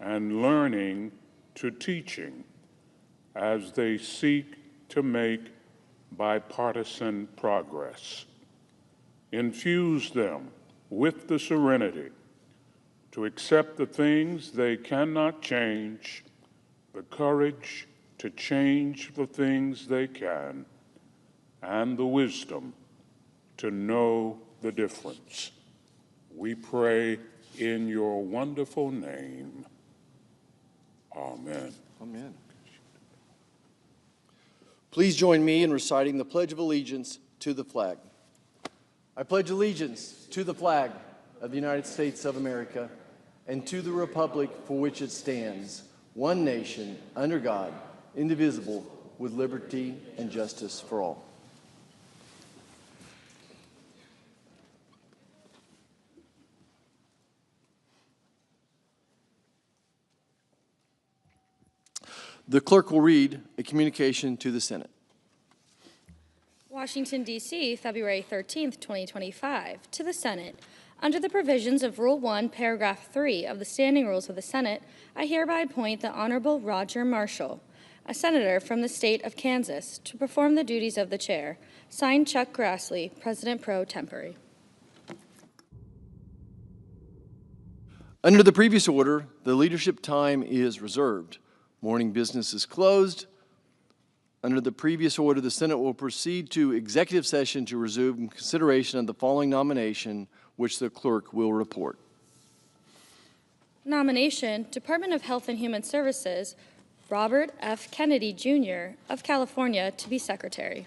and learning to teaching as they seek to make bipartisan progress. Infuse them with the serenity to accept the things they cannot change, the courage to change the things they can, and the wisdom to know the difference. We pray in your wonderful name. Amen. Amen. Please join me in reciting the Pledge of Allegiance to the flag. I pledge allegiance to the flag of the United States of America and to the republic for which it stands, one nation, under God, indivisible, with liberty and justice for all. The clerk will read a communication to the Senate. Washington, D.C., February 13th, 2025. To the Senate. Under the provisions of Rule 1, Paragraph 3 of the Standing Rules of the Senate, I hereby appoint the Honorable Roger Marshall, a senator from the state of Kansas, to perform the duties of the chair. Signed, Chuck Grassley, President pro tempore. Under the previous order, the leadership time is reserved. Morning business is closed. Under the previous order, the Senate will proceed to executive session to resume consideration of the following nomination, which the clerk will report. Nomination, Department of Health and Human Services, Robert F. Kennedy, Jr. of California, to be Secretary.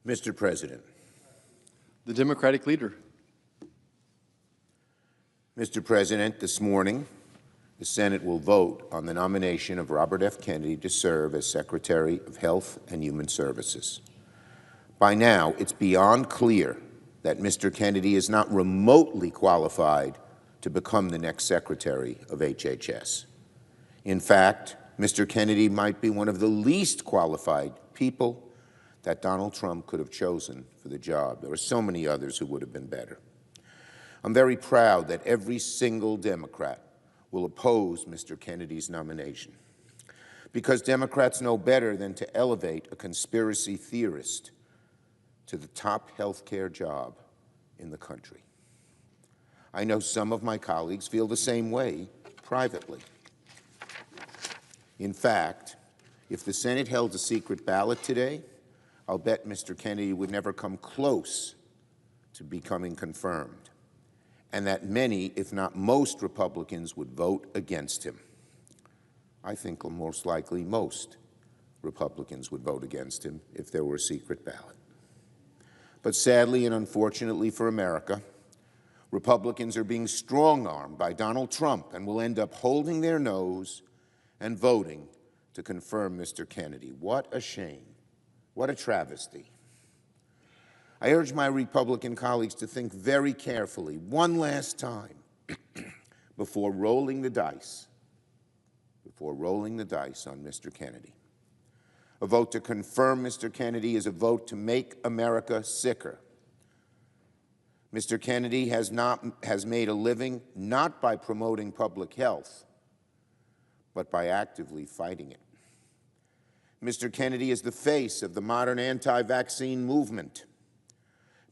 Mr. President. The Democratic leader. Mr. President, this morning, the Senate will vote on the nomination of Robert F. Kennedy to serve as Secretary of Health and Human Services. By now, it's beyond clear that Mr. Kennedy is not remotely qualified to become the next Secretary of HHS. In fact, Mr. Kennedy might be one of the least qualified people that Donald Trump could have chosen for the job. There are so many others who would have been better. I'm very proud that every single Democrat will oppose Mr. Kennedy's nomination, because Democrats know better than to elevate a conspiracy theorist to the top health care job in the country. I know some of my colleagues feel the same way privately. In fact, if the Senate held a secret ballot today, I'll bet Mr. Kennedy would never come close to becoming confirmed, and that many, if not most, Republicans would vote against him. I think most likely most Republicans would vote against him if there were a secret ballot. But sadly and unfortunately for America, Republicans are being strong-armed by Donald Trump and will end up holding their nose and voting to confirm Mr. Kennedy. What a shame. What a travesty. I urge my Republican colleagues to think very carefully one last time before rolling the dice on Mr. Kennedy. A vote to confirm Mr. Kennedy is a vote to make America sicker. Mr. Kennedy has made a living not by promoting public health, but by actively fighting it. Mr. Kennedy is the face of the modern anti-vaccine movement.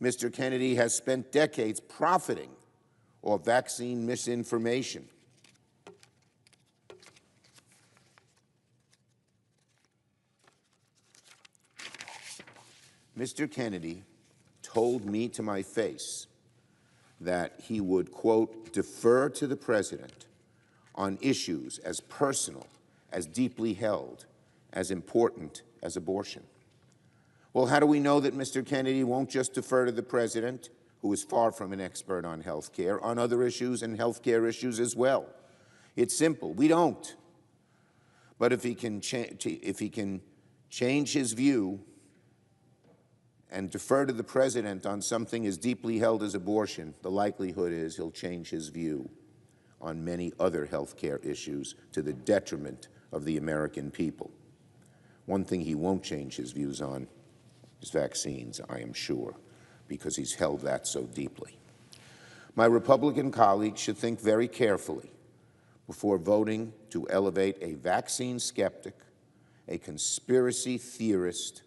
Mr. Kennedy has spent decades profiting off vaccine misinformation. Mr. Kennedy told me to my face that he would, quote, defer to the president on issues as personal, as deeply held, as important as abortion. Well, how do we know that Mr. Kennedy won't just defer to the president, who is far from an expert on health care, on other issues and health care issues as well? It's simple. We don't. But if he can change his view and defer to the president on something as deeply held as abortion, the likelihood is he'll change his view on many other health care issues to the detriment of the American people. One thing he won't change his views on is vaccines, I am sure, because he's held that so deeply. My Republican colleagues should think very carefully before voting to elevate a vaccine skeptic, a conspiracy theorist,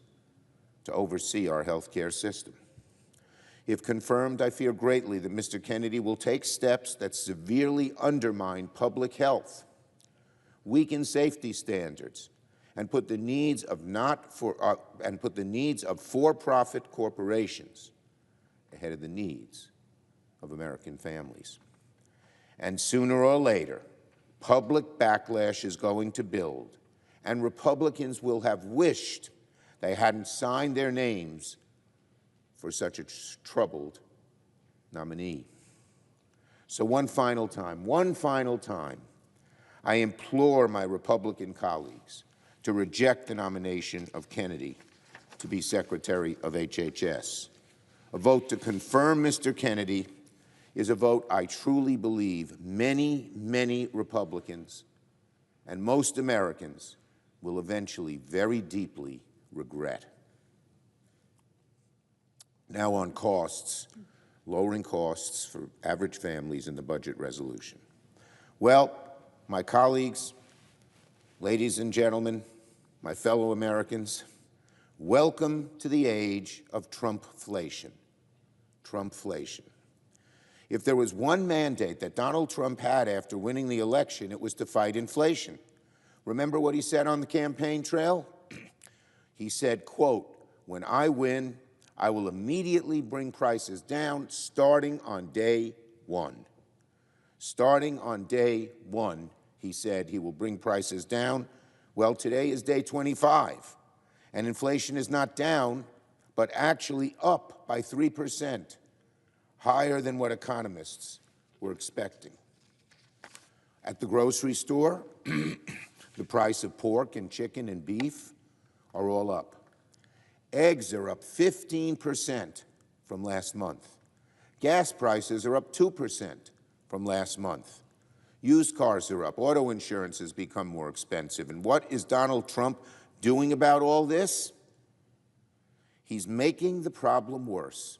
to oversee our health care system. If confirmed, I fear greatly that Mr. Kennedy will take steps that severely undermine public health, weaken safety standards, and put the needs of for-profit corporations ahead of the needs of American families. And sooner or later, public backlash is going to build, and Republicans will have wished they hadn't signed their names for such a troubled nominee. So one final time, I implore my Republican colleagues to reject the nomination of Kennedy to be Secretary of HHS. A vote to confirm Mr. Kennedy is a vote I truly believe many, many Republicans and most Americans will eventually very deeply regret. Now on costs, lowering costs for average families in the budget resolution. Well, my colleagues, ladies and gentlemen, my fellow Americans, welcome to the age of Trumpflation. Trumpflation. If there was one mandate that Donald Trump had after winning the election, it was to fight inflation. Remember what he said on the campaign trail? He said, quote, "When I win, I will immediately bring prices down starting on day one." Starting on day one, he said he will bring prices down. Well, today is day 25, and inflation is not down, but actually up by 3%, higher than what economists were expecting. At the grocery store, the price of pork and chicken and beef are all up. Eggs are up 15% from last month. Gas prices are up 2% from last month. Used cars are up. Auto insurance has become more expensive. And what is Donald Trump doing about all this? He's making the problem worse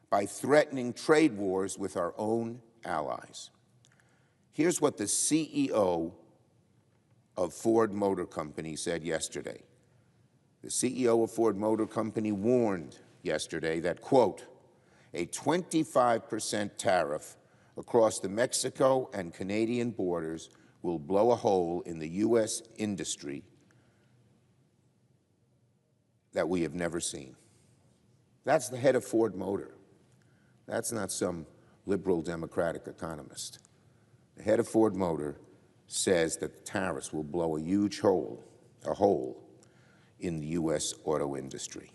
by threatening trade wars with our own allies. Here's what the CEO of Ford Motor Company said yesterday. The CEO of Ford Motor Company warned yesterday that, quote, a 25% tariff across the Mexico and Canadian borders will blow a hole in the U.S. industry that we have never seen. That's the head of Ford Motor. That's not some liberal Democratic economist. The head of Ford Motor says that the tariffs will blow a huge hole in the U.S. auto industry.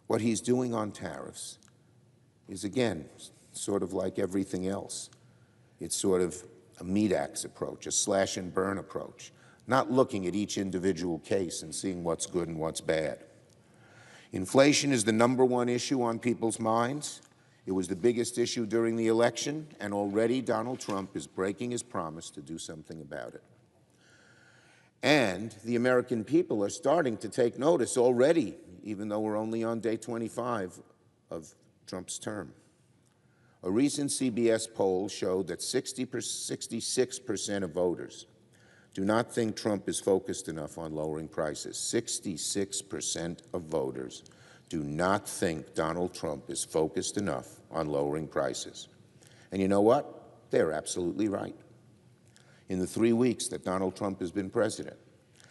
What he's doing on tariffs is, again, sort of like everything else. It's sort of a meat axe approach, a slash and burn approach, not looking at each individual case and seeing what's good and what's bad. Inflation is the #1 issue on people's minds. It was the biggest issue during the election, and already Donald Trump is breaking his promise to do something about it. And the American people are starting to take notice already, even though we're only on day 25 of Trump's term. A recent CBS poll showed that 66% of voters do not think Trump is focused enough on lowering prices. 66% of voters do not think Donald Trump is focused enough on lowering prices. And you know what? They're absolutely right. In the 3 weeks that Donald Trump has been president,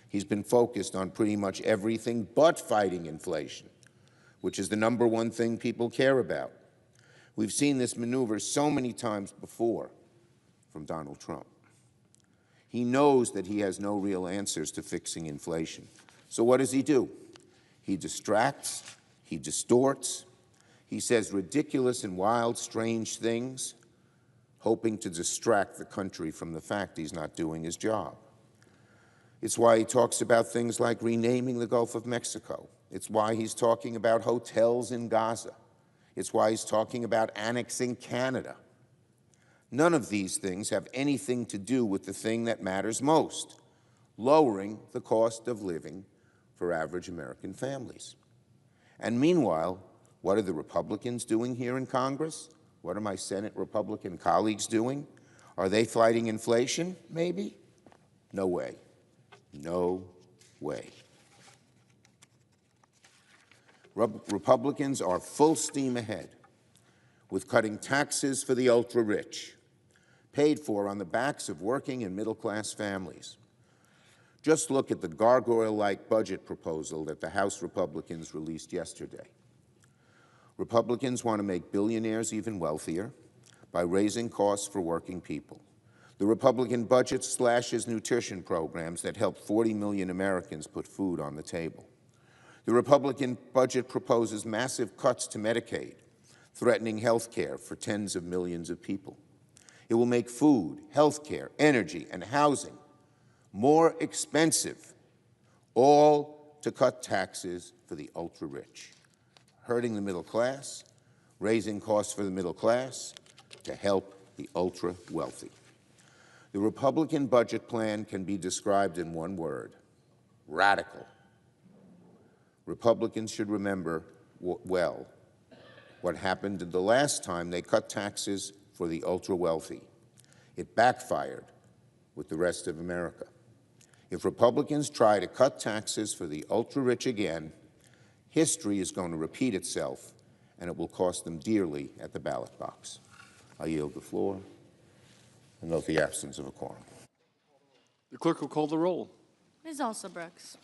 he's been focused on pretty much everything but fighting inflation, which is the #1 thing people care about. We've seen this maneuver so many times before from Donald Trump. He knows that he has no real answers to fixing inflation. So what does he do? He distracts, he distorts, he says ridiculous and wild, strange things, hoping to distract the country from the fact he's not doing his job. It's why he talks about things like renaming the Gulf of Mexico. It's why he's talking about hotels in Gaza. It's why he's talking about annexing Canada. None of these things have anything to do with the thing that matters most, lowering the cost of living for average American families. And meanwhile, what are the Republicans doing here in Congress? What are my Senate Republican colleagues doing? Are they fighting inflation, maybe? No way. No way. Republicans are full steam ahead with cutting taxes for the ultra-rich, paid for on the backs of working and middle-class families. Just look at the gargoyle-like budget proposal that the House Republicans released yesterday. Republicans want to make billionaires even wealthier by raising costs for working people. The Republican budget slashes nutrition programs that help 40 million Americans put food on the table. The Republican budget proposes massive cuts to Medicaid, threatening health care for tens of millions of people. It will make food, health care, energy, and housing more expensive, all to cut taxes for the ultra-rich, hurting the middle class, raising costs for the middle class to help the ultra-wealthy. The Republican budget plan can be described in one word: radical. Republicans should remember well what happened the last time they cut taxes for the ultra-wealthy. It backfired with the rest of America. If Republicans try to cut taxes for the ultra-rich again, history is going to repeat itself, and it will cost them dearly at the ballot box. I yield the floor and note the absence of a quorum. The clerk will call the roll. Ms. Alsobrooks.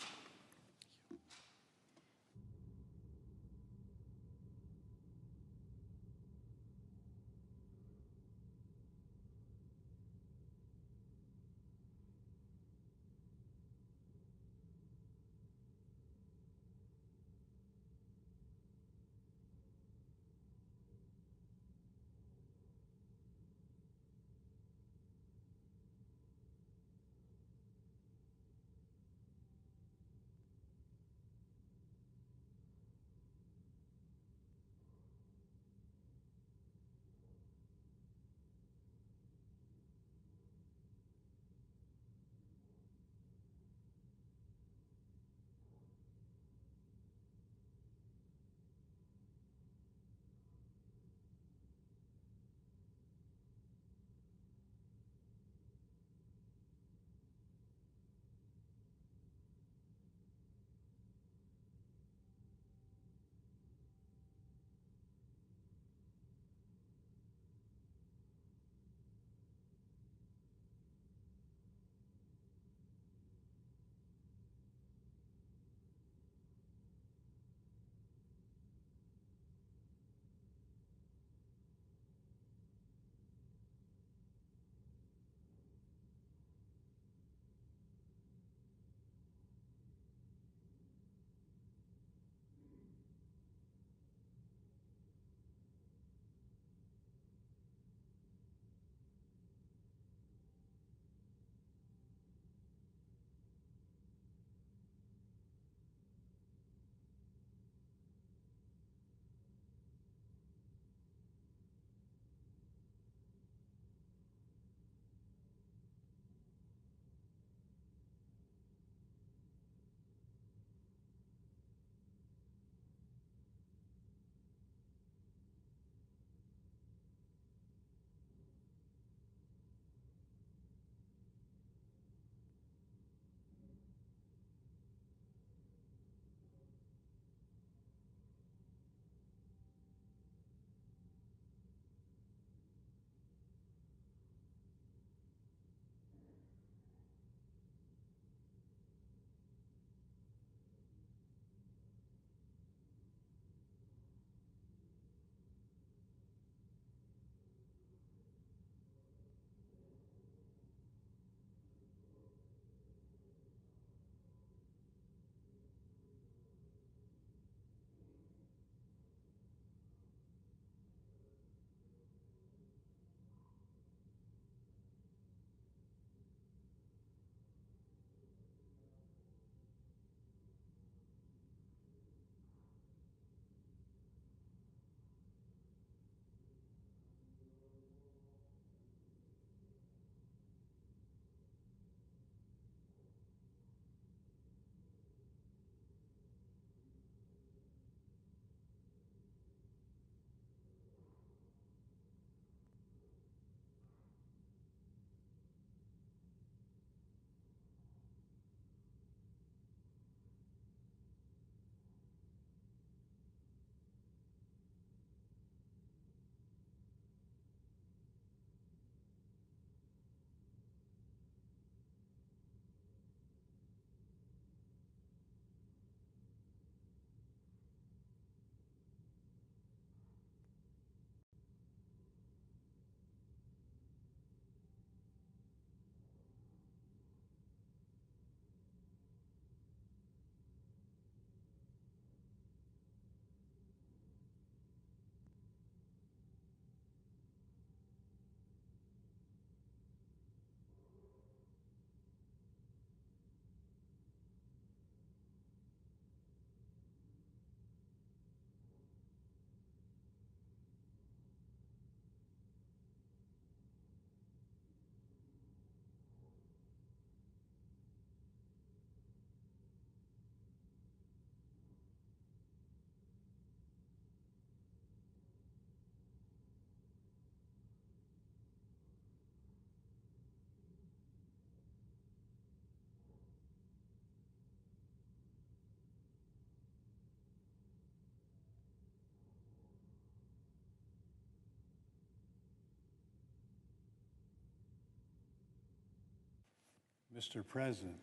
Mr. President,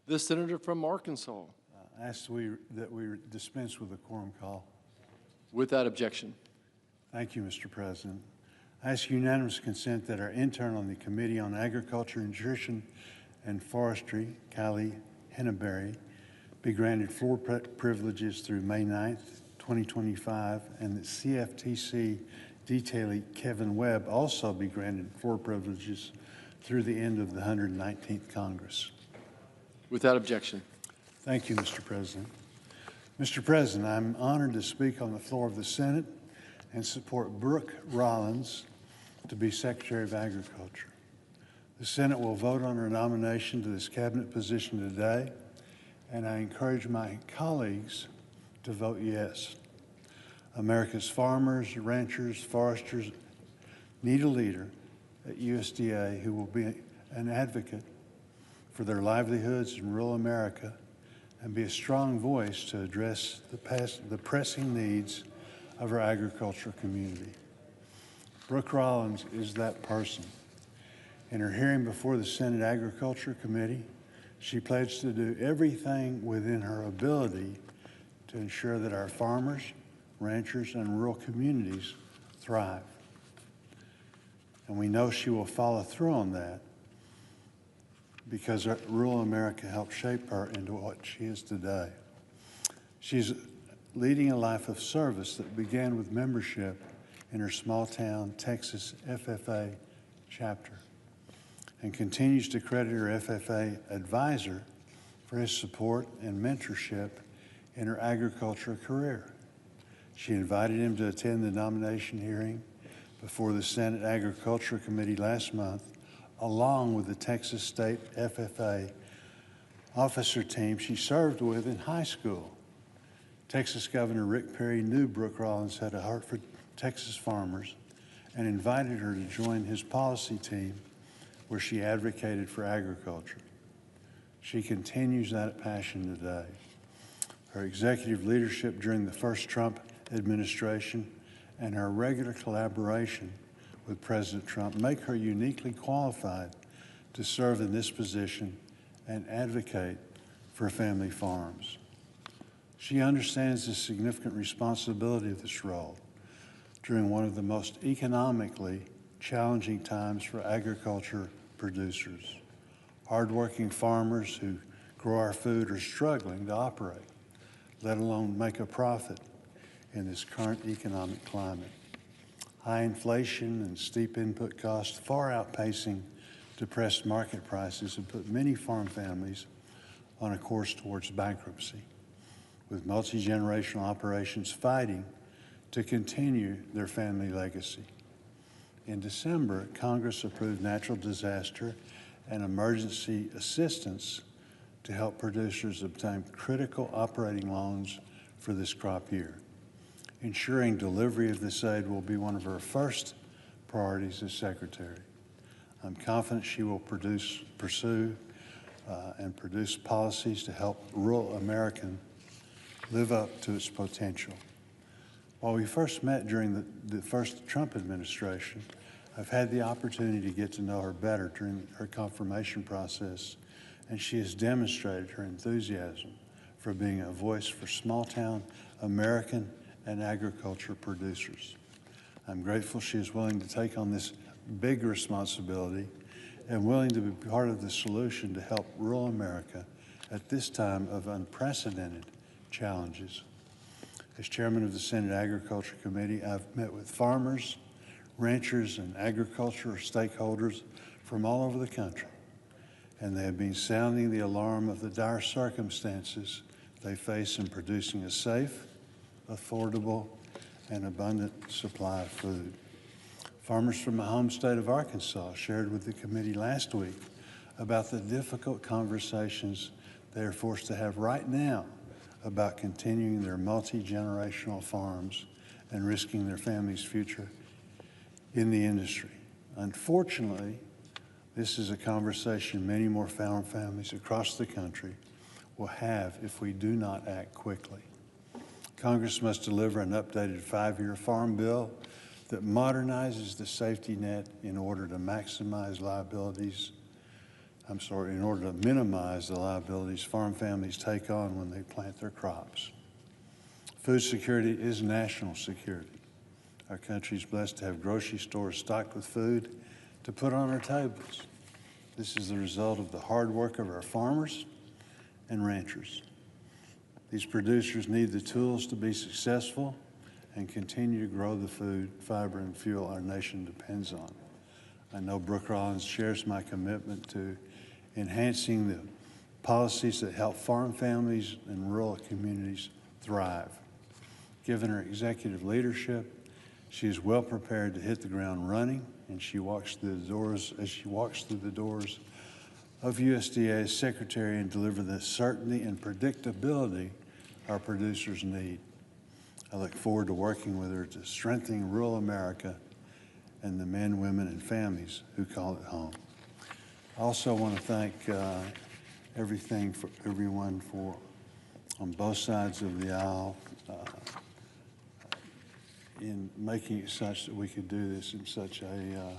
The senator from Arkansas. ask that we dispense with the quorum call. Without objection. Thank you, Mr. President. I ask unanimous consent that our intern on the Committee on Agriculture, Nutrition, and Forestry, Kylie Henneberry, be granted floor privileges through May 9th, 2025, and that CFTC detailee Kevin Webb also be granted floor privileges through the end of the 119th Congress. Without objection. Thank you, Mr. President. Mr. President, I'm honored to speak on the floor of the Senate and support Brooke Rollins to be Secretary of Agriculture. The Senate will vote on her nomination to this cabinet position today, and I encourage my colleagues to vote yes. America's farmers, ranchers, foresters need a leader at USDA who will be an advocate for their livelihoods in rural America and be a strong voice to address the pressing needs of our agricultural community. Brooke Rollins is that person. In her hearing before the Senate Agriculture Committee, she pledged to do everything within her ability to ensure that our farmers, ranchers, and rural communities thrive. And we know she will follow through on that because rural America helped shape her into what she is today. She's leading a life of service that began with membership in her small town Texas FFA chapter and continues to credit her FFA advisor for his support and mentorship in her agriculture career. She invited him to attend the nomination hearing before the Senate Agriculture Committee last month, along with the Texas State FFA officer team she served with in high school. Texas Governor Rick Perry knew Brooke Rollins had a heart for Texas farmers and invited her to join his policy team where she advocated for agriculture. She continues that passion today. Her executive leadership during the first Trump administration and her regular collaboration with President Trump make her uniquely qualified to serve in this position and advocate for family farms. She understands the significant responsibility of this role during one of the most economically challenging times for agriculture producers. Hardworking farmers who grow our food are struggling to operate, let alone make a profit in this current economic climate. High inflation and steep input costs far outpacing depressed market prices have put many farm families on a course towards bankruptcy, with multi-generational operations fighting to continue their family legacy. In December, Congress approved natural disaster and emergency assistance to help producers obtain critical operating loans for this crop year. Ensuring delivery of this aid will be one of her first priorities as Secretary. I'm confident she will pursue policies to help rural American live up to its potential. While we first met during the first Trump administration, I've had the opportunity to get to know her better during her confirmation process, and she has demonstrated her enthusiasm for being a voice for small-town American and agriculture producers. I'm grateful she is willing to take on this big responsibility and willing to be part of the solution to help rural America at this time of unprecedented challenges. As chairman of the Senate Agriculture Committee, I've met with farmers, ranchers, and agricultural stakeholders from all over the country, and they have been sounding the alarm of the dire circumstances they face in producing a safe, affordable, and abundant supply of food. Farmers from my home state of Arkansas shared with the committee last week about the difficult conversations they are forced to have right now about continuing their multi-generational farms and risking their family's future in the industry. Unfortunately, this is a conversation many more farm families across the country will have if we do not act quickly. Congress must deliver an updated 5-year farm bill that modernizes the safety net in order to maximize liabilities in order to minimize the liabilities farm families take on when they plant their crops. Food security is national security. Our country is blessed to have grocery stores stocked with food to put on our tables. This is the result of the hard work of our farmers and ranchers. These producers need the tools to be successful and continue to grow the food, fiber, and fuel our nation depends on. I know Brooke Rollins shares my commitment to enhancing the policies that help farm families and rural communities thrive. Given her executive leadership, she is well prepared to hit the ground running, and as she walks through the doors of USDA as Secretary and deliver the certainty and predictability our producers need. I look forward to working with her to strengthen rural America and the men, women, and families who call it home. I also want to thank everyone on both sides of the aisle in making it such that we could do this in such a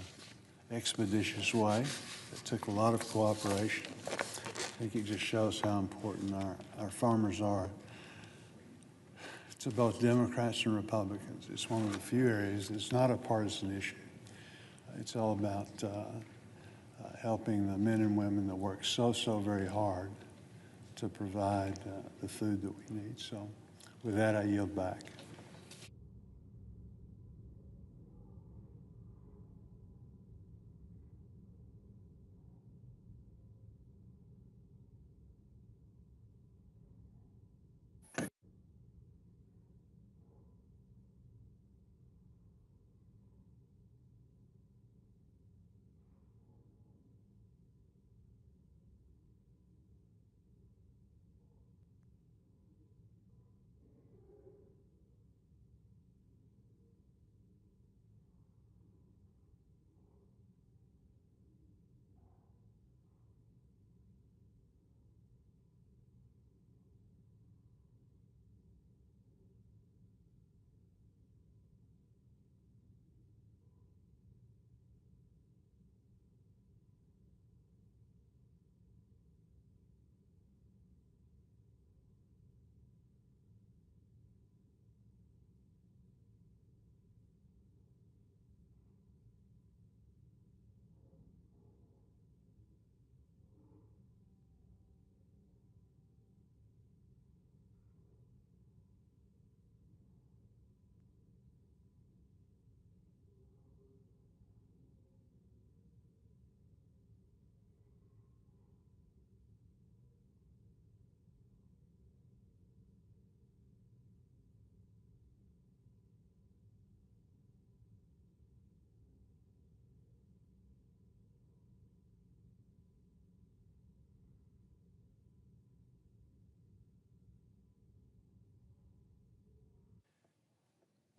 expeditious way. It took a lot of cooperation. I think it just shows how important our farmers are to both Democrats and Republicans. It's one of the few areas that's not a partisan issue. It's all about helping the men and women that work so very hard to provide the food that we need. So with that, I yield back.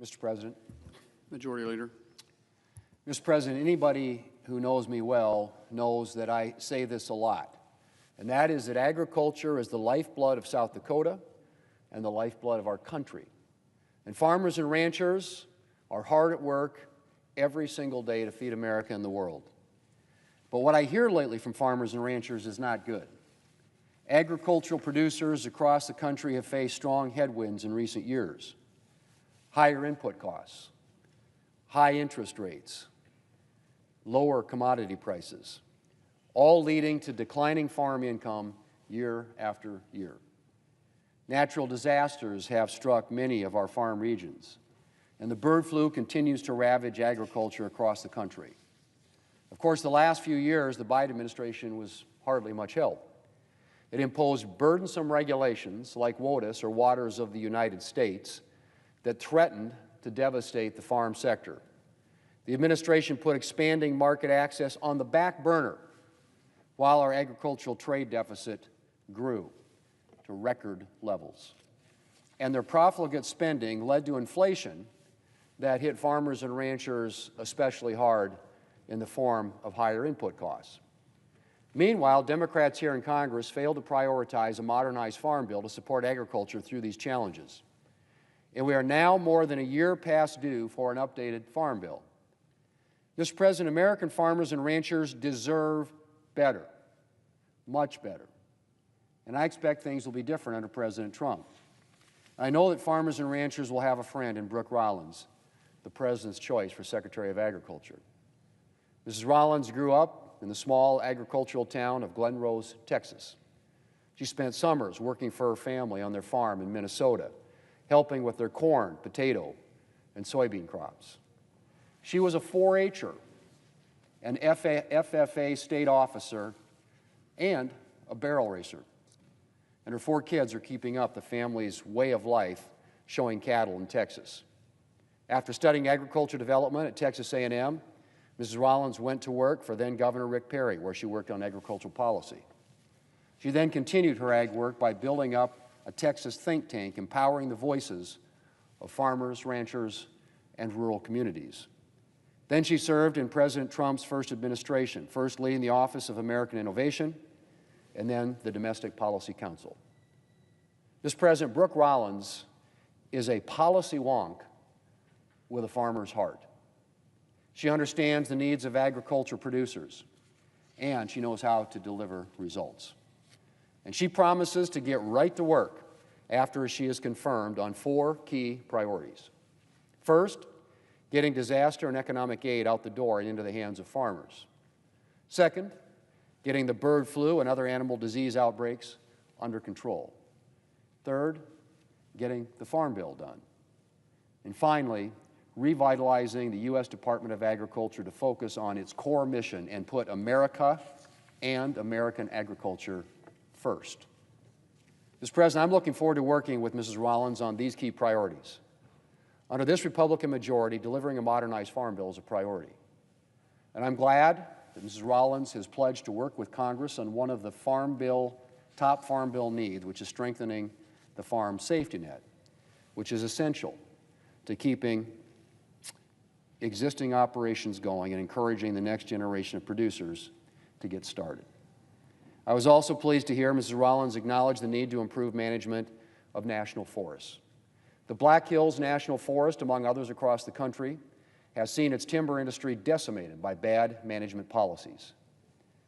Mr. President. Majority Leader. Mr. President, anybody who knows me well knows that I say this a lot, and that is that agriculture is the lifeblood of South Dakota and the lifeblood of our country. And farmers and ranchers are hard at work every single day to feed America and the world. But what I hear lately from farmers and ranchers is not good. Agricultural producers across the country have faced strong headwinds in recent years. Higher input costs, high interest rates, lower commodity prices, all leading to declining farm income year after year. Natural disasters have struck many of our farm regions, and the bird flu continues to ravage agriculture across the country. Of course, the last few years, the Biden administration was hardly much help. It imposed burdensome regulations like WOTUS, or Waters of the United States, that threatened to devastate the farm sector. The administration put expanding market access on the back burner while our agricultural trade deficit grew to record levels. And their profligate spending led to inflation that hit farmers and ranchers especially hard in the form of higher input costs. Meanwhile, Democrats here in Congress failed to prioritize a modernized farm bill to support agriculture through these challenges. And we are now more than a year past due for an updated farm bill. Mr. President, American farmers and ranchers deserve better. much better. And I expect things will be different under President Trump. I know that farmers and ranchers will have a friend in Brooke Rollins, the President's choice for Secretary of Agriculture. Mrs. Rollins grew up in the small agricultural town of Glen Rose, Texas. She spent summers working for her family on their farm in Minnesota, helping with their corn, potato, and soybean crops. She was a 4-H'er, an FFA state officer, and a barrel racer. And her 4 kids are keeping up the family's way of life showing cattle in Texas. After studying agriculture development at Texas A&M, Mrs. Rollins went to work for then Governor Rick Perry, where she worked on agricultural policy. She then continued her ag work by building up a Texas think tank empowering the voices of farmers, ranchers, and rural communities. Then she served in President Trump's first administration, first leading the Office of American Innovation, and then the Domestic Policy Council. This President, Brooke Rollins, is a policy wonk with a farmer's heart. She understands the needs of agriculture producers, and she knows how to deliver results. And she promises to get right to work after she is confirmed on 4 key priorities. First, getting disaster and economic aid out the door and into the hands of farmers. Second, getting the bird flu and other animal disease outbreaks under control. Third, getting the Farm Bill done. And finally, revitalizing the U.S. Department of Agriculture to focus on its core mission and put America and American agriculture first. Mr. President, I'm looking forward to working with Mrs. Rollins on these key priorities. Under this Republican majority, delivering a modernized Farm Bill is a priority. And I'm glad that Mrs. Rollins has pledged to work with Congress on one of the top Farm Bill needs, which is strengthening the farm safety net, which is essential to keeping existing operations going and encouraging the next generation of producers to get started. I was also pleased to hear Mrs. Rollins acknowledge the need to improve management of national forests. The Black Hills National Forest, among others across the country, has seen its timber industry decimated by bad management policies.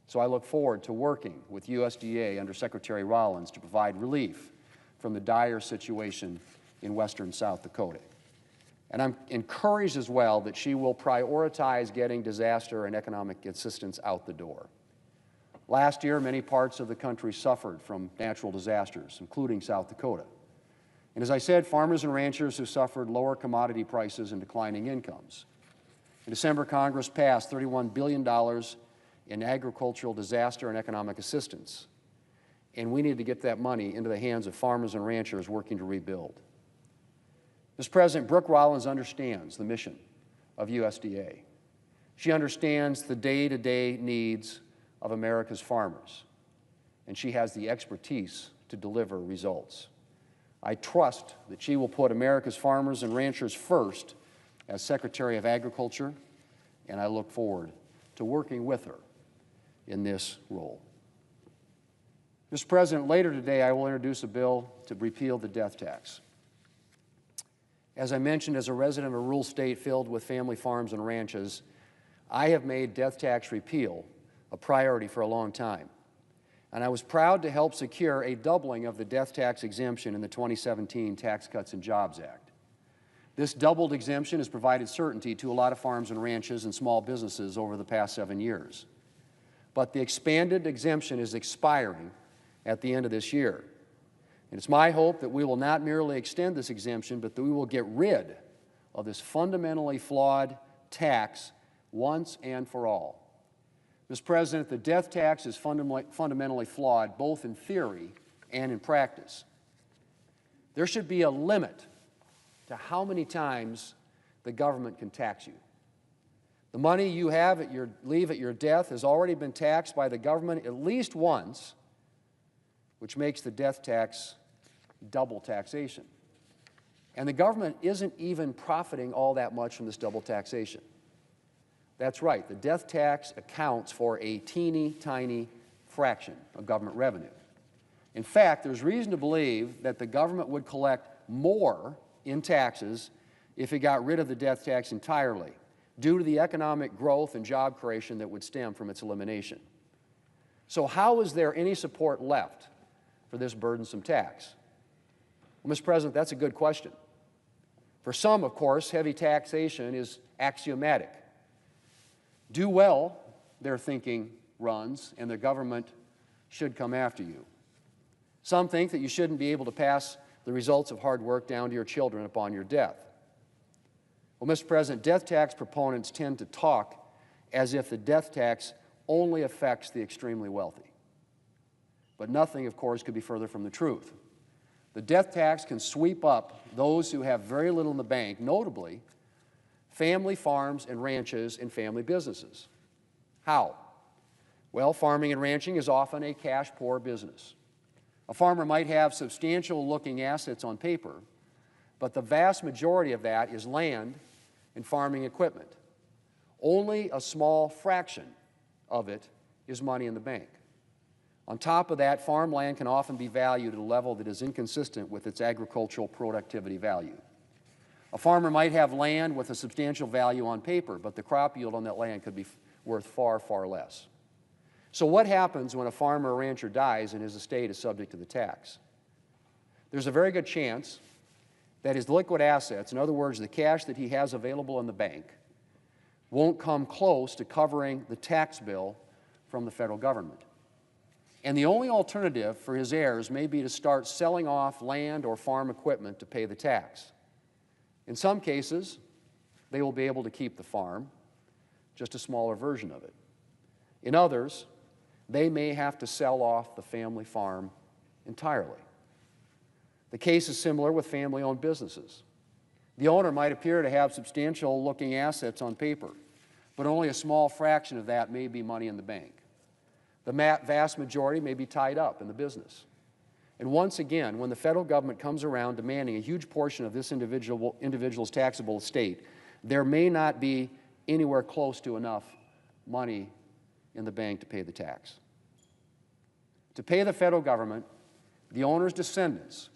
So I look forward to working with USDA under Secretary Rollins to provide relief from the dire situation in western South Dakota. And I'm encouraged as well that she will prioritize getting disaster and economic assistance out the door. Last year, many parts of the country suffered from natural disasters, including South Dakota. And as I said, farmers and ranchers have suffered lower commodity prices and declining incomes. In December, Congress passed $31 billion in agricultural disaster and economic assistance. And we need to get that money into the hands of farmers and ranchers working to rebuild. Mr. President, Brooke Rollins understands the mission of USDA. She understands the day-to-day needs of America's farmers, and she has the expertise to deliver results. I trust that she will put America's farmers and ranchers first as Secretary of Agriculture, and I look forward to working with her in this role. Mr. President, later today I will introduce a bill to repeal the death tax. As I mentioned, as a resident of a rural state filled with family farms and ranches, I have made death tax repeal a priority for a long time. And I was proud to help secure a doubling of the death tax exemption in the 2017 Tax Cuts and Jobs Act. This doubled exemption has provided certainty to a lot of farms and ranches and small businesses over the past 7 years. But the expanded exemption is expiring at the end of this year. And it's my hope that we will not merely extend this exemption, but that we will get rid of this fundamentally flawed tax once and for all. Mr. President, the death tax is fundamentally flawed both in theory and in practice. There should be a limit to how many times the government can tax you. The money you leave at your death has already been taxed by the government at least once, which makes the death tax double taxation. And the government isn't even profiting all that much from this double taxation. That's right, the death tax accounts for a teeny tiny fraction of government revenue. In fact, there's reason to believe that the government would collect more in taxes if it got rid of the death tax entirely, due to the economic growth and job creation that would stem from its elimination. So how is there any support left for this burdensome tax? Well, Mr. President, that's a good question. For some, of course, heavy taxation is axiomatic. Do well, their thinking runs, and the government should come after you. Some think that you shouldn't be able to pass the results of hard work down to your children upon your death. Well, Mr. President, death tax proponents tend to talk as if the death tax only affects the extremely wealthy. But nothing, of course, could be further from the truth. The death tax can sweep up those who have very little in the bank, notably family farms and ranches and family businesses. How? Well, farming and ranching is often a cash-poor business. A farmer might have substantial-looking assets on paper, but the vast majority of that is land and farming equipment. Only a small fraction of it is money in the bank. On top of that, farmland can often be valued at a level that is inconsistent with its agricultural productivity value. A farmer might have land with a substantial value on paper, but the crop yield on that land could be worth far, far less. So what happens when a farmer or rancher dies and his estate is subject to the tax? There's a very good chance that his liquid assets, in other words, the cash that he has available in the bank, won't come close to covering the tax bill from the federal government. And the only alternative for his heirs may be to start selling off land or farm equipment to pay the tax. In some cases, they will be able to keep the farm, just a smaller version of it. In others, they may have to sell off the family farm entirely. The case is similar with family-owned businesses. The owner might appear to have substantial-looking assets on paper, but only a small fraction of that may be money in the bank. The vast majority may be tied up in the business. And once again, when the federal government comes around demanding a huge portion of this individual's taxable estate, there may not be anywhere close to enough money in the bank to pay the tax. To pay the federal government, the owner's descendants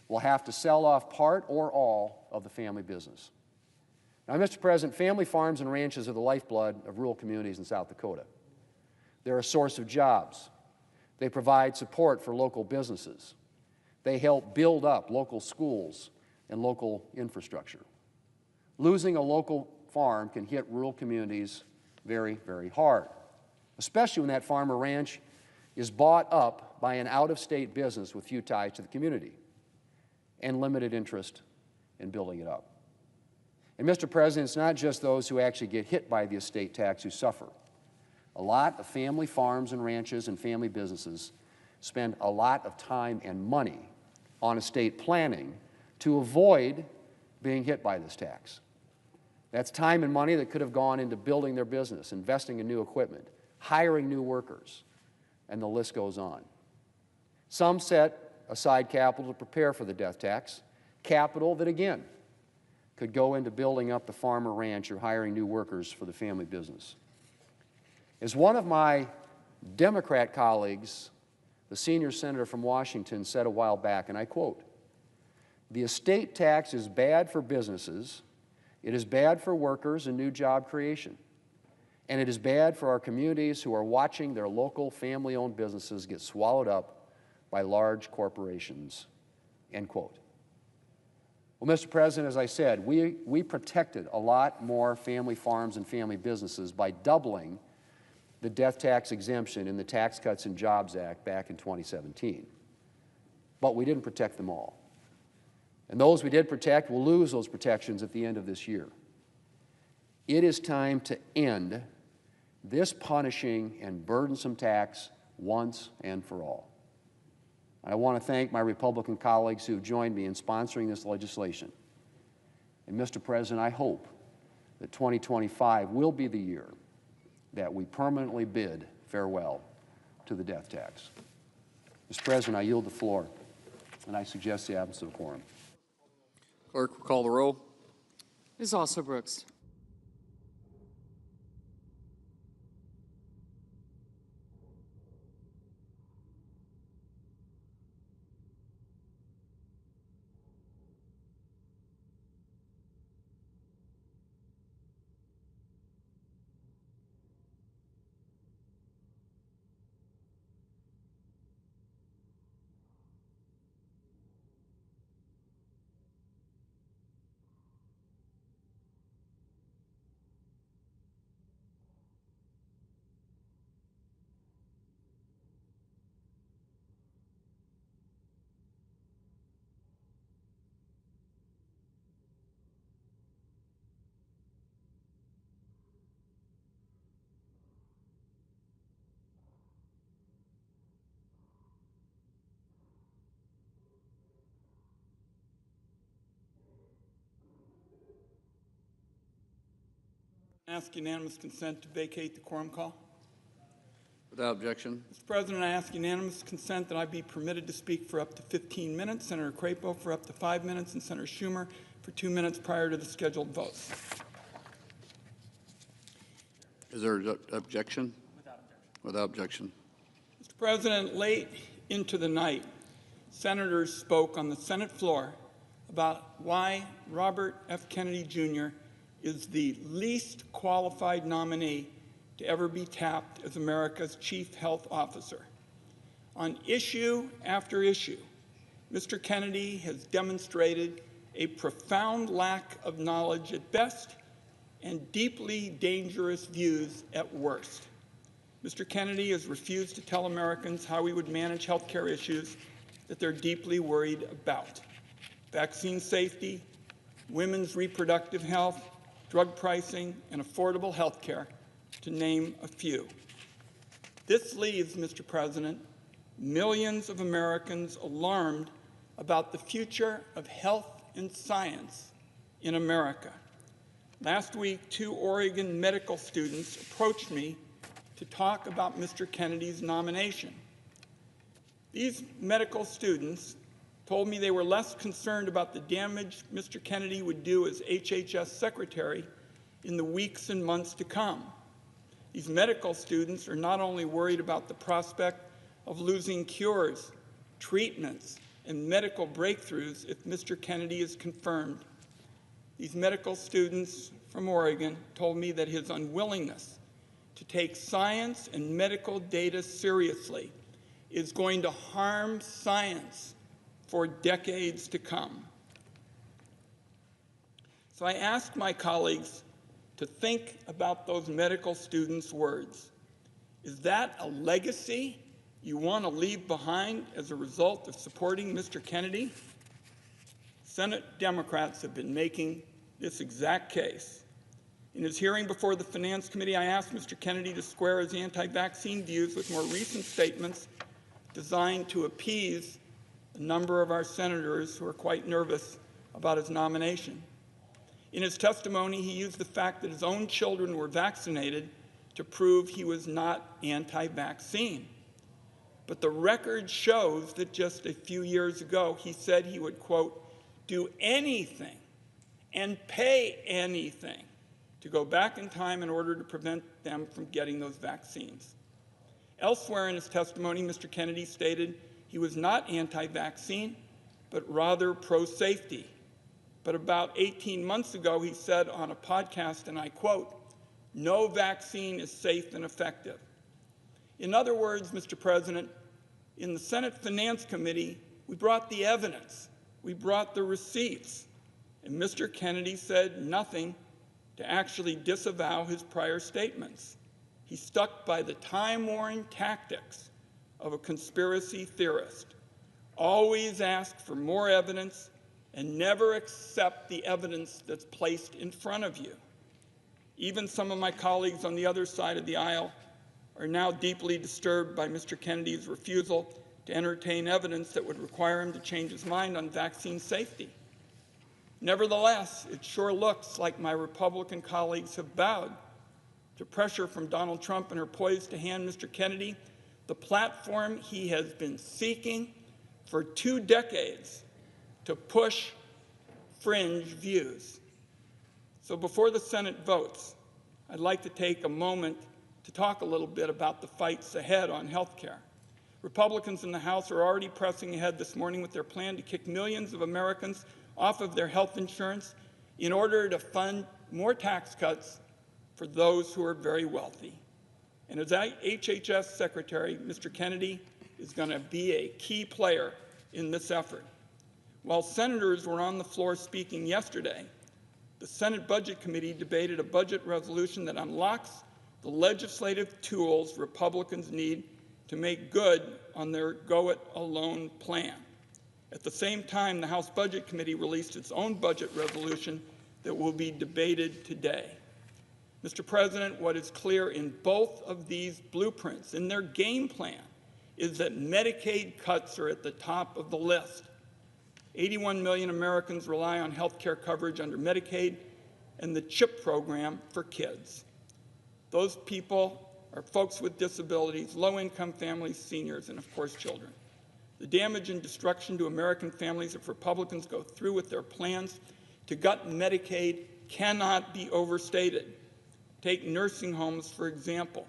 will have to sell off part or all of the family business. Now, Mr. President, family farms and ranches are the lifeblood of rural communities in South Dakota. They're a source of jobs. They provide support for local businesses. They help build up local schools and local infrastructure. Losing a local farm can hit rural communities very, very hard, especially when that farm or ranch is bought up by an out-of-state business with few ties to the community and limited interest in building it up. And, Mr. President, it's not just those who actually get hit by the estate tax who suffer. A lot of family farms and ranches and family businesses spend a lot of time and money on estate planning to avoid being hit by this tax. That's time and money that could have gone into building their business, investing in new equipment, hiring new workers, and the list goes on. Some set aside capital to prepare for the death tax, capital that, again, could go into building up the farm or ranch or hiring new workers for the family business. As one of my Democrat colleagues, the senior senator from Washington, said a while back, and I quote, "The estate tax is bad for businesses, it is bad for workers and new job creation, and it is bad for our communities who are watching their local family-owned businesses get swallowed up by large corporations," end quote. Well, Mr. President, as I said, we protected a lot more family farms and family businesses by doubling the death tax exemption in the Tax Cuts and Jobs Act back in 2017. But we didn't protect them all. And those we did protect will lose those protections at the end of this year. It is time to end this punishing and burdensome tax once and for all. I want to thank my Republican colleagues who have joined me in sponsoring this legislation. And, Mr. President, I hope that 2025 will be the year that we permanently bid farewell to the death tax. Mr. President, I yield the floor, and I suggest the absence of a quorum. Clerk will call the roll. Ms. Alsop-Brooks. Ask unanimous consent to vacate the quorum call. Without objection. Mr. President, I ask unanimous consent that I be permitted to speak for up to 15 minutes, Senator Crapo for up to 5 minutes, and Senator Schumer for 2 minutes prior to the scheduled votes. Is there an objection? Without objection. Mr. President, late into the night, senators spoke on the Senate floor about why Robert F. Kennedy Jr. is the least qualified nominee to ever be tapped as America's chief health officer. On issue after issue, Mr. Kennedy has demonstrated a profound lack of knowledge at best and deeply dangerous views at worst. Mr. Kennedy has refused to tell Americans how he would manage health care issues that they're deeply worried about: vaccine safety, women's reproductive health, drug pricing, and affordable health care, to name a few. This leaves, Mr. President, millions of Americans alarmed about the future of health and science in America. Last week, 2 Oregon medical students approached me to talk about Mr. Kennedy's nomination. These medical students told me they were less concerned about the damage Mr. Kennedy would do as HHS Secretary in the weeks and months to come. These medical students are not only worried about the prospect of losing cures, treatments, and medical breakthroughs if Mr. Kennedy is confirmed. These medical students from Oregon told me that his unwillingness to take science and medical data seriously is going to harm science for decades to come. So I asked my colleagues to think about those medical students' words. Is that a legacy you want to leave behind as a result of supporting Mr. Kennedy? Senate Democrats have been making this exact case. In his hearing before the Finance Committee, I asked Mr. Kennedy to square his anti-vaccine views with more recent statements designed to appease a number of our senators who are quite nervous about his nomination. In his testimony, he used the fact that his own children were vaccinated to prove he was not anti-vaccine. But the record shows that just a few years ago, he said he would, quote, do anything and pay anything to go back in time in order to prevent them from getting those vaccines. Elsewhere in his testimony, Mr. Kennedy stated he was not anti-vaccine, but rather pro-safety. But about 18 months ago, he said on a podcast, and I quote, no vaccine is safe and effective. In other words, Mr. President, in the Senate Finance Committee, we brought the evidence, we brought the receipts, and Mr. Kennedy said nothing to actually disavow his prior statements. He stuck by the time-worn tactics of a conspiracy theorist. Always ask for more evidence and never accept the evidence that's placed in front of you. Even some of my colleagues on the other side of the aisle are now deeply disturbed by Mr. Kennedy's refusal to entertain evidence that would require him to change his mind on vaccine safety. Nevertheless, it sure looks like my Republican colleagues have bowed to pressure from Donald Trump and are poised to hand Mr. Kennedy the platform he has been seeking for 2 decades to push fringe views. So before the Senate votes, I'd like to take a moment to talk a little bit about the fights ahead on health care. Republicans in the House are already pressing ahead this morning with their plan to kick millions of Americans off of their health insurance in order to fund more tax cuts for those who are very wealthy. And as HHS Secretary, Mr. Kennedy is going to be a key player in this effort. While senators were on the floor speaking yesterday, the Senate Budget Committee debated a budget resolution that unlocks the legislative tools Republicans need to make good on their go-it-alone plan. At the same time, the House Budget Committee released its own budget resolution that will be debated today. Mr. President, what is clear in both of these blueprints, in their game plan, is that Medicaid cuts are at the top of the list. 81 million Americans rely on health care coverage under Medicaid, and the CHIP program for kids. Those people are folks with disabilities, low-income families, seniors, and of course children. The damage and destruction to American families if Republicans go through with their plans to gut Medicaid cannot be overstated. Take nursing homes, for example.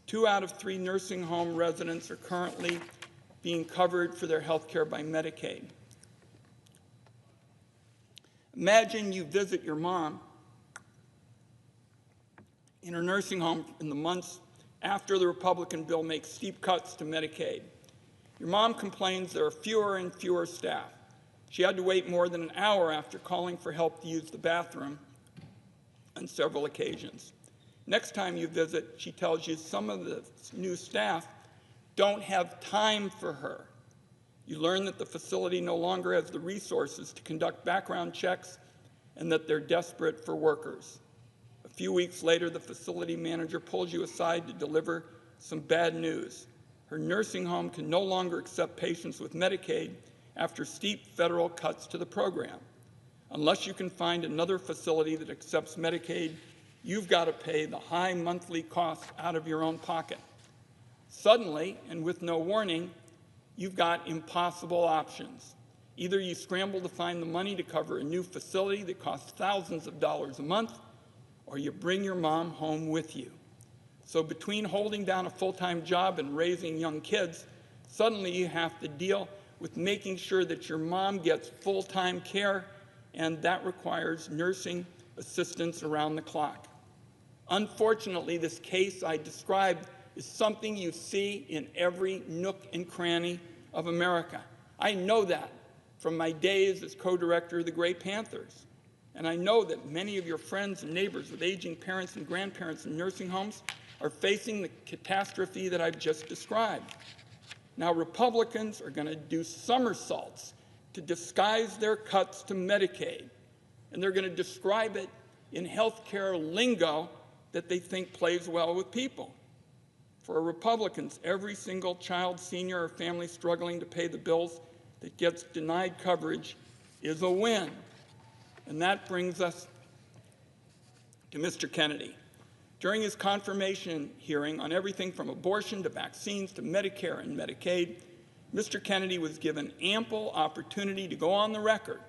2 out of 3 nursing home residents are currently being covered for their health care by Medicaid. Imagine you visit your mom in her nursing home in the months after the Republican bill makes steep cuts to Medicaid. Your mom complains there are fewer and fewer staff. She had to wait more than an hour after calling for help to use the bathroom on several occasions. Next time you visit, she tells you some of the new staff don't have time for her. You learn that the facility no longer has the resources to conduct background checks and that they're desperate for workers. A few weeks later, the facility manager pulls you aside to deliver some bad news. Her nursing home can no longer accept patients with Medicaid after steep federal cuts to the program. Unless you can find another facility that accepts Medicaid, you've got to pay the high monthly cost out of your own pocket. Suddenly, and with no warning, you've got impossible options. Either you scramble to find the money to cover a new facility that costs thousands of dollars a month, or you bring your mom home with you. So between holding down a full-time job and raising young kids, suddenly you have to deal with making sure that your mom gets full-time care, and that requires nursing assistance around the clock. Unfortunately, this case I described is something you see in every nook and cranny of America. I know that from my days as co-director of the Gray Panthers. And I know that many of your friends and neighbors with aging parents and grandparents in nursing homes are facing the catastrophe that I've just described. Now, Republicans are going to do somersaults to disguise their cuts to Medicaid, and they're going to describe it in health care lingo that they think plays well with people. For Republicans, every single child, senior, or family struggling to pay the bills that gets denied coverage is a win. And that brings us to Mr. Kennedy. During his confirmation hearing on everything from abortion to vaccines to Medicare and Medicaid, Mr. Kennedy was given ample opportunity to go on the record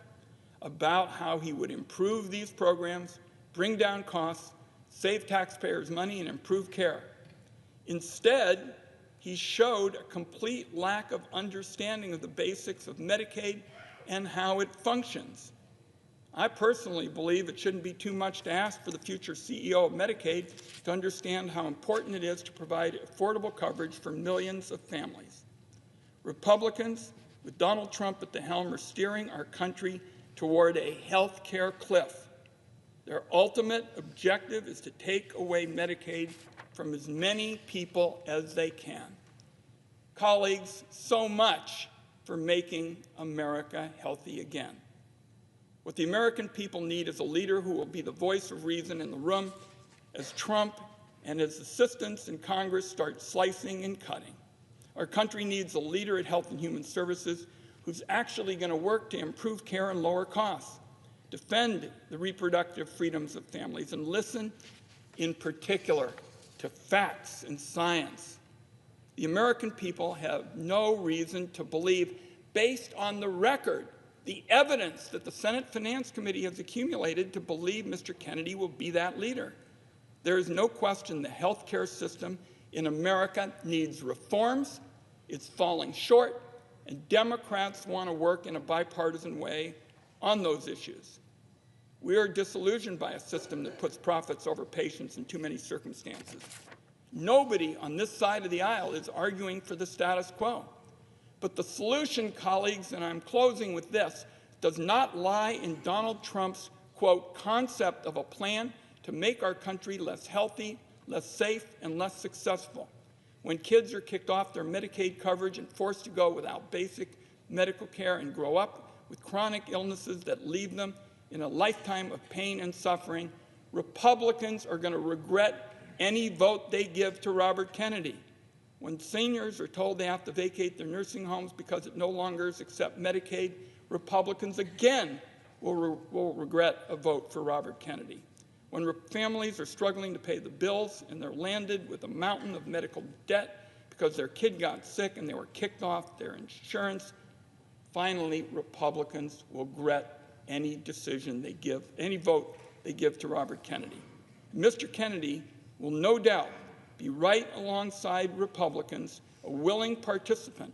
about how he would improve these programs, bring down costs, save taxpayers money, and improve care. Instead, he showed a complete lack of understanding of the basics of Medicaid and how it functions. I personally believe it shouldn't be too much to ask for the future CEO of Medicaid to understand how important it is to provide affordable coverage for millions of families. Republicans, with Donald Trump at the helm, are steering our country toward a health care cliff. Their ultimate objective is to take away Medicaid from as many people as they can. Colleagues, so much for making America healthy again. What the American people need is a leader who will be the voice of reason in the room as Trump and his assistants in Congress start slicing and cutting. Our country needs a leader at Health and Human Services who's actually going to work to improve care and lower costs, defend the reproductive freedoms of families, and listen in particular to facts and science. The American people have no reason to believe, based on the record, the evidence that the Senate Finance Committee has accumulated, to believe Mr. Kennedy will be that leader. There is no question the health care system in America needs reforms. It's falling short, and Democrats want to work in a bipartisan way on those issues. We are disillusioned by a system that puts profits over patients in too many circumstances. Nobody on this side of the aisle is arguing for the status quo. But the solution, colleagues, and I'm closing with this, does not lie in Donald Trump's, quote, concept of a plan to make our country less healthy, less safe, and less successful. When kids are kicked off their Medicaid coverage and forced to go without basic medical care and grow up with chronic illnesses that leave them in a lifetime of pain and suffering, Republicans are going to regret any vote they give to Robert Kennedy. When seniors are told they have to vacate their nursing homes because it no longer accepts Medicaid, Republicans again will regret a vote for Robert Kennedy. When families are struggling to pay the bills and they're landed with a mountain of medical debt because their kid got sick and they were kicked off their insurance, finally Republicans will regret any decision they give, any vote they give to Robert Kennedy. Mr. Kennedy will no doubt be right alongside Republicans, a willing participant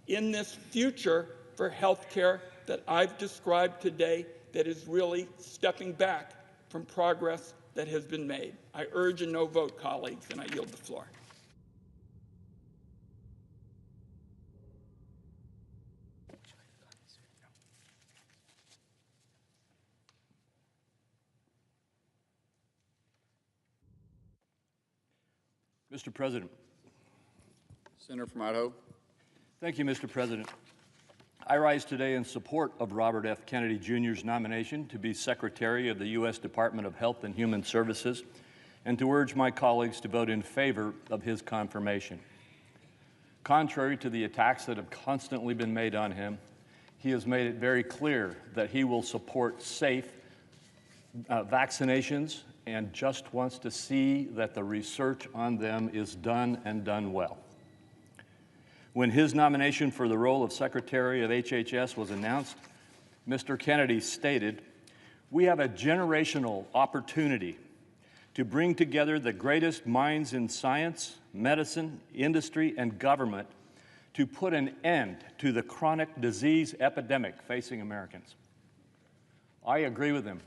in this future for health care that I've described today that is really stepping back from progress that has been made. I urge a no vote, colleagues, and I yield the floor. Mr. President. Senator from Idaho. Thank you, Mr. President. I rise today in support of Robert F. Kennedy Jr.'s nomination to be Secretary of the U.S. Department of Health and Human Services, and to urge my colleagues to vote in favor of his confirmation. Contrary to the attacks that have constantly been made on him, he has made it very clear that he will support safe vaccinations and just wants to see that the research on them is done and done well. When his nomination for the role of Secretary of HHS was announced, Mr. Kennedy stated, "We have a generational opportunity to bring together the greatest minds in science, medicine, industry, and government to put an end to the chronic disease epidemic facing Americans." I agree with him.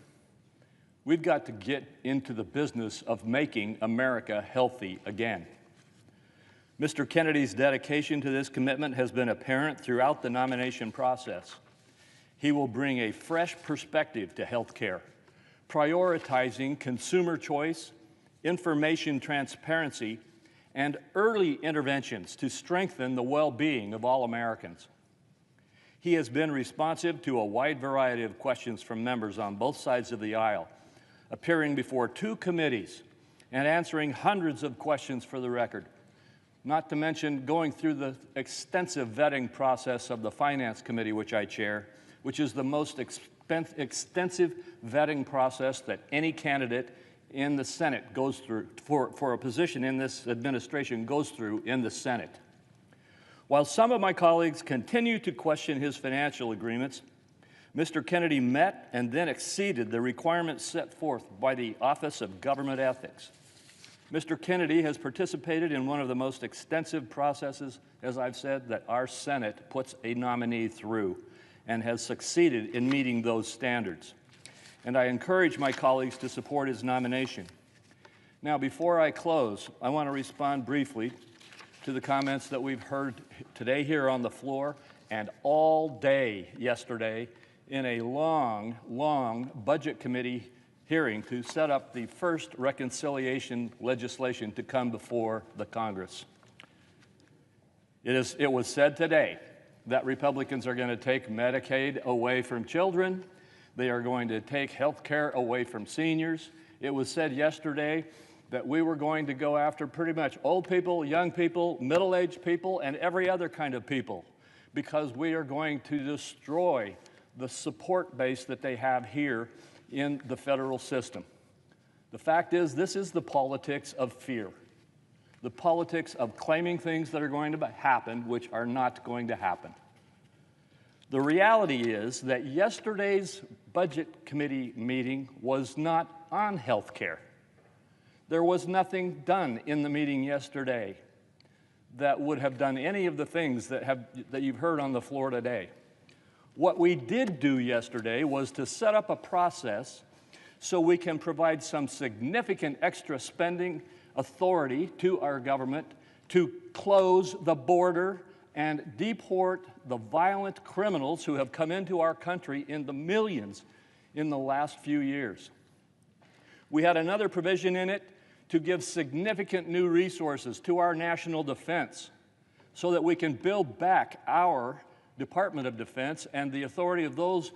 We've got to get into the business of making America healthy again. Mr. Kennedy's dedication to this commitment has been apparent throughout the nomination process. He will bring a fresh perspective to health care, prioritizing consumer choice, information transparency, and early interventions to strengthen the well-being of all Americans. He has been responsive to a wide variety of questions from members on both sides of the aisle, appearing before 2 committees and answering hundreds of questions for the record, not to mention going through the extensive vetting process of the Finance Committee, which I chair, which is the most extensive vetting process that any candidate in the Senate goes through, for a position in this administration goes through in the Senate. While some of my colleagues continue to question his financial agreements, Mr. Kennedy met and then exceeded the requirements set forth by the Office of Government Ethics. Mr. Kennedy has participated in one of the most extensive processes, as I've said, that our Senate puts a nominee through, and has succeeded in meeting those standards. And I encourage my colleagues to support his nomination. Now, before I close, I want to respond briefly to the comments that we've heard today here on the floor and all day yesterday in a long Budget Committee hearing to set up the first reconciliation legislation to come before the Congress. It was said today that Republicans are going to take Medicaid away from children. They are going to take health care away from seniors. It was said yesterday that we were going to go after pretty much old people, young people, middle-aged people, and every other kind of people, because we are going to destroy the support base that they have here in the federal system. The fact is, this is the politics of fear, the politics of claiming things that are going to happen which are not going to happen. The reality is that yesterday's Budget Committee meeting was not on health care. There was nothing done in the meeting yesterday that would have done any of the things that you've heard on the floor today. What we did do yesterday was to set up a process so we can provide some significant extra spending authority to our government to close the border and deport the violent criminals who have come into our country in the millions in the last few years. We had another provision in it to give significant new resources to our national defense so that we can build back our Department of Defense and the authority of those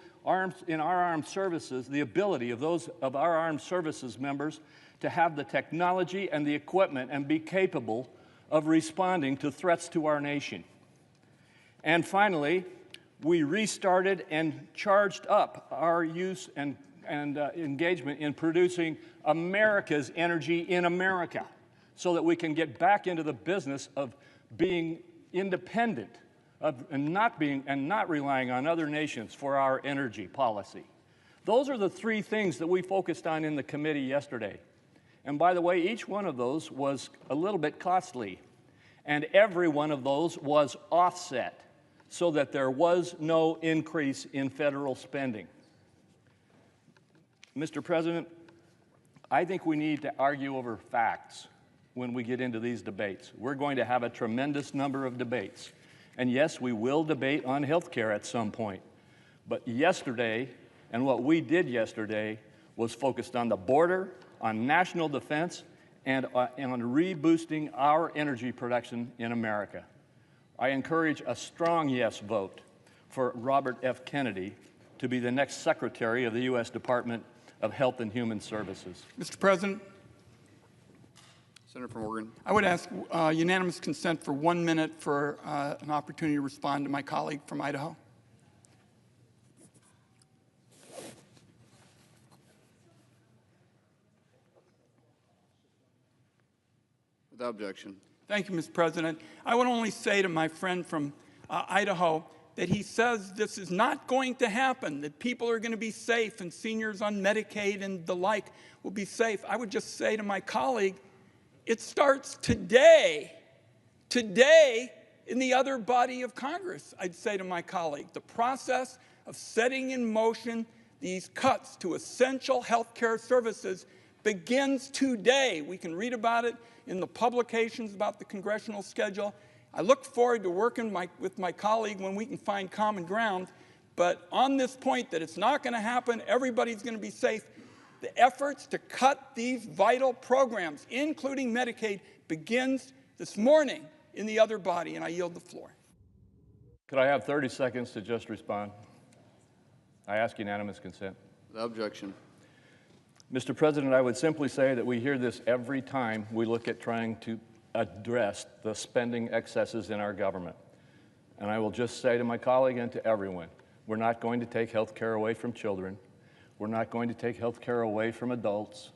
in our armed services, the ability of those of our armed services members to have the technology and the equipment and be capable of responding to threats to our nation. And finally, We restarted and charged up our use and engagement in producing America's energy in America so that we can get back into the business of being independent and not relying on other nations for our energy policy. Those are the three things that we focused on in the committee yesterday. And by the way, each one of those was a little bit costly, and every one of those was offset so that there was no increase in federal spending. Mr. President, I think we need to argue over facts when we get into these debates. We're going to have a tremendous number of debates. And yes, we will debate on health care at some point. But yesterday, and what we did yesterday, was focused on the border, on national defense, and on reboosting our energy production in America. I encourage a strong yes vote for Robert F. Kennedy to be the next Secretary of the U.S. Department of Health and Human Services. Mr. President, Senator from Oregon. I would ask unanimous consent for 1 minute for an opportunity to respond to my colleague from Idaho. Without objection. Thank you, Mr. President. I would only say to my friend from Idaho that he says this is not going to happen, that people are going to be safe and seniors on Medicaid and the like will be safe. I would just say to my colleague, it starts today. Today, in the other body of Congress, I'd say to my colleague, the process of setting in motion these cuts to essential health care services begins today. We can read about it in the publications about the congressional schedule. I look forward to working with my colleague when we can find common ground. But on this point that it's not going to happen, everybody's going to be safe, the efforts to cut these vital programs, including Medicaid, begins this morning in the other body, and I yield the floor. Could I have 30 seconds to just respond? I ask unanimous consent. Without objection. Mr. President, I would simply say that we hear this every time we look at trying to address the spending excesses in our government. And I will just say to my colleague and to everyone, we're not going to take health care away from children. We're not going to take health care away from adults,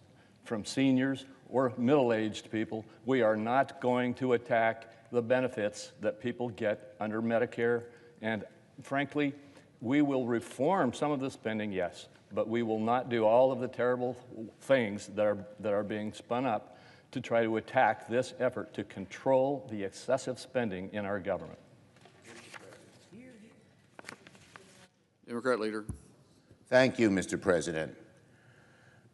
from seniors, or middle-aged people. We are not going to attack the benefits that people get under Medicare. And frankly, we will reform some of the spending, yes, but we will not do all of the terrible things that are being spun up to try to attack this effort to control the excessive spending in our government. Democrat leader. Thank you, Mr. President.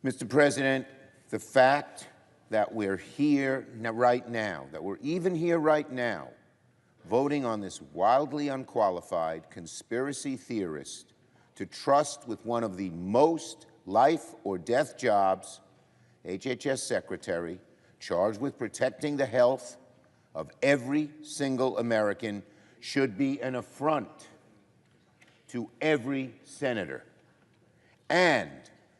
Mr. President, the fact that we're here right now, that we're even here right now, voting on this wildly unqualified conspiracy theorist to trust with one of the most life or death jobs, HHS Secretary, charged with protecting the health of every single American, should be an affront to every senator and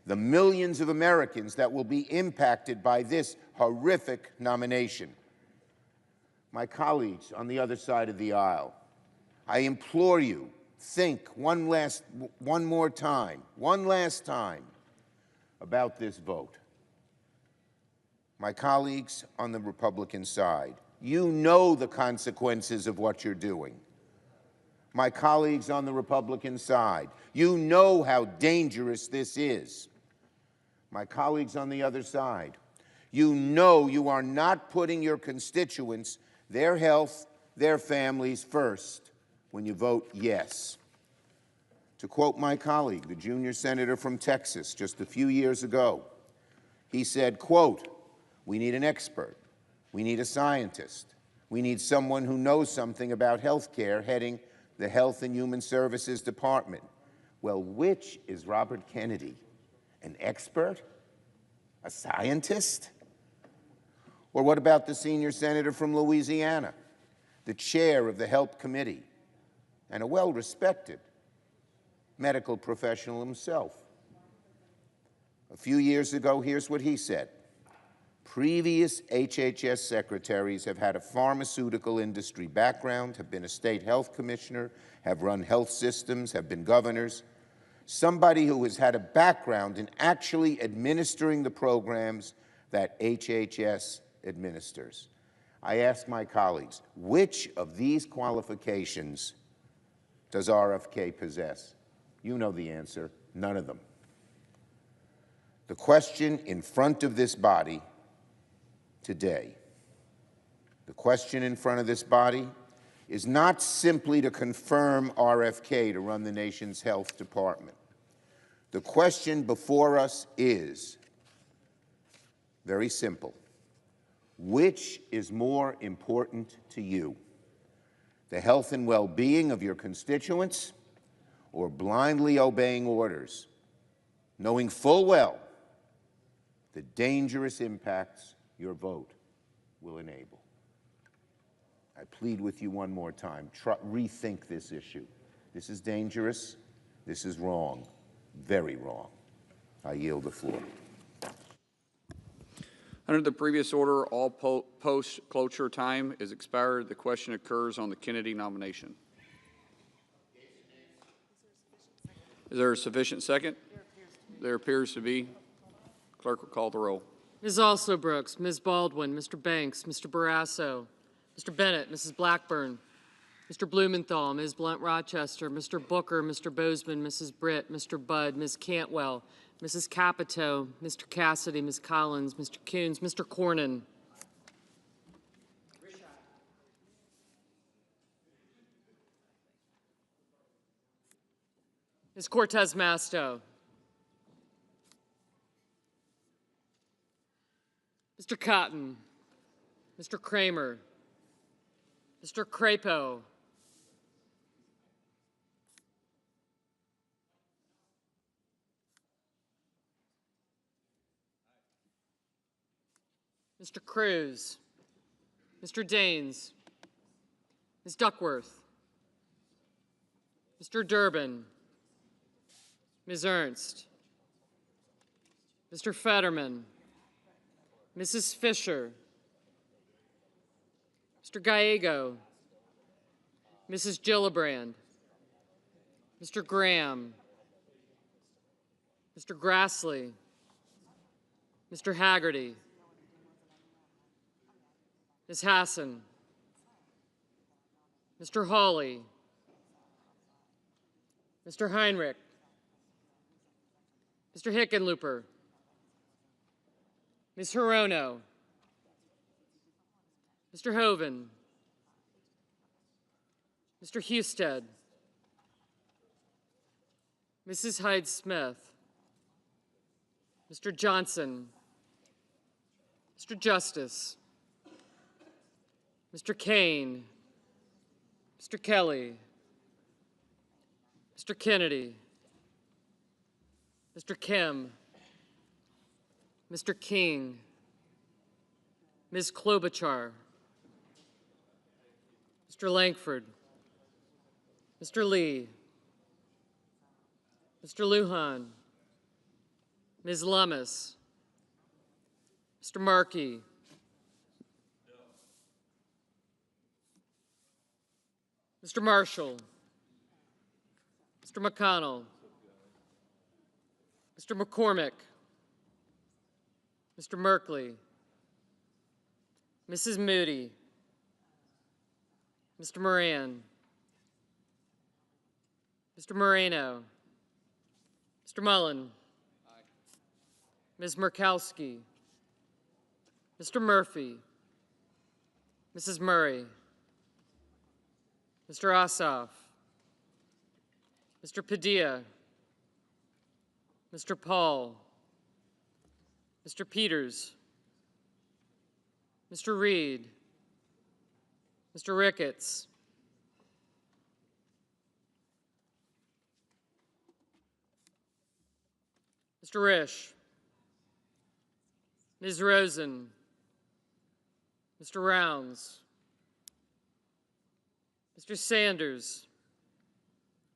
the millions of Americans that will be impacted by this horrific nomination. My colleagues on the other side of the aisle, I implore you, think one last time about this vote. My colleagues on the Republican side, you know the consequences of what you're doing. My colleagues on the Republican side, you know how dangerous this is. My colleagues on the other side, you know you are not putting your constituents, their health, their families first when you vote yes. To quote my colleague, the junior senator from Texas, just a few years ago, he said, quote, "We need an expert. We need a scientist. We need someone who knows something about health care heading the Health and Human Services Department." Well, which is Robert Kennedy? An expert? A scientist? Or what about the senior senator from Louisiana, the chair of the Health Committee, and a well-respected medical professional himself? A few years ago, here's what he said. Previous HHS secretaries have had a pharmaceutical industry background, have been a state health commissioner, have run health systems, have been governors. Somebody who has had a background in actually administering the programs that HHS administers. I ask my colleagues, which of these qualifications does RFK possess? You know the answer, none of them. The question in front of this body today, the question in front of this body is not simply to confirm RFK to run the nation's health department. The question before us is very simple. Which is more important to you? The health and well-being of your constituents, or blindly obeying orders, knowing full well the dangerous impacts your vote will enable? I plead with you one more time, rethink this issue. This is dangerous, this is wrong, very wrong. I yield the floor. Under the previous order, all post-cloture time is expired. The question occurs on the Kennedy nomination. Is there a sufficient second? There appears to be. Clerk will call the roll. Ms. Also Brooks, Ms. Baldwin, Mr. Banks, Mr. Barrasso, Mr. Bennett, Mrs. Blackburn, Mr. Blumenthal, Ms. Blunt Rochester, Mr. Booker, Mr. Bozeman, Mrs. Britt, Mr. Budd, Ms. Cantwell, Mrs. Capito, Mr. Cassidy, Ms. Collins, Mr. Coons, Mr. Cornyn. Ms. Cortez Masto. Mr. Cotton, Mr. Kramer, Mr. Crapo, Mr. Cruz, Mr. Daines, Ms. Duckworth, Mr. Durbin, Ms. Ernst, Mr. Fetterman, Mrs. Fisher, Mr. Gallego, Mrs. Gillibrand, Mr. Graham, Mr. Grassley, Mr. Haggerty, Ms. Hassan, Mr. Hawley, Mr. Heinrich, Mr. Hickenlooper, Ms. Hirono, Mr. Hoven, Mr. Husted, Mrs. Hyde-Smith, Mr. Johnson, Mr. Justice, Mr. Kane, Mr. Kelly, Mr. Kennedy, Mr. Kim, Mr. King, Ms. Klobuchar, Mr. Langford, Mr. Lee, Mr. Lujan, Ms. Lummis, Mr. Markey, Mr. Marshall, Mr. McConnell, Mr. McCormick, Mr. Merkley, Mrs. Moody, Mr. Moran, Mr. Moreno, Mr. Mullen, Ms. Murkowski, Mr. Murphy, Mrs. Murray, Mr. Ossoff, Mr. Padilla, Mr. Paul, Mr. Peters, Mr. Reed, Mr. Ricketts, Mr. Risch, Ms. Rosen, Mr. Rounds, Mr. Sanders,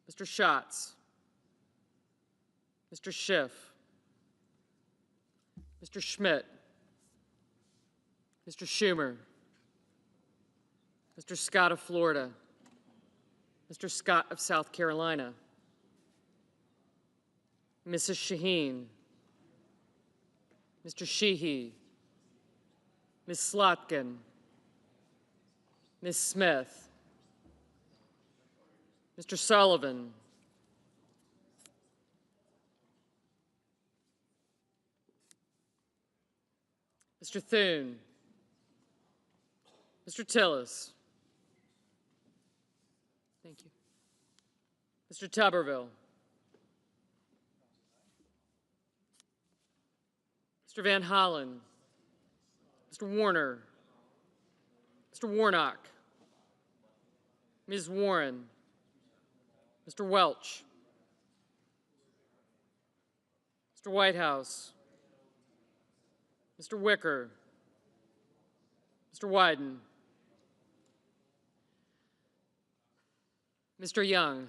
Mr. Schatz, Mr. Schiff, Mr. Schmidt, Mr. Schumer, Mr. Scott of Florida, Mr. Scott of South Carolina, Mrs. Shaheen, Mr. Sheehy, Ms. Slotkin, Ms. Smith, Mr. Sullivan, Mr. Thune, Mr. Tillis, thank you, Mr. Tuberville, Mr. Van Hollen, Mr. Warner, Mr. Warnock, Ms. Warren, Mr. Welch, Mr. Whitehouse, Mr. Wicker, Mr. Wyden, Mr. Young,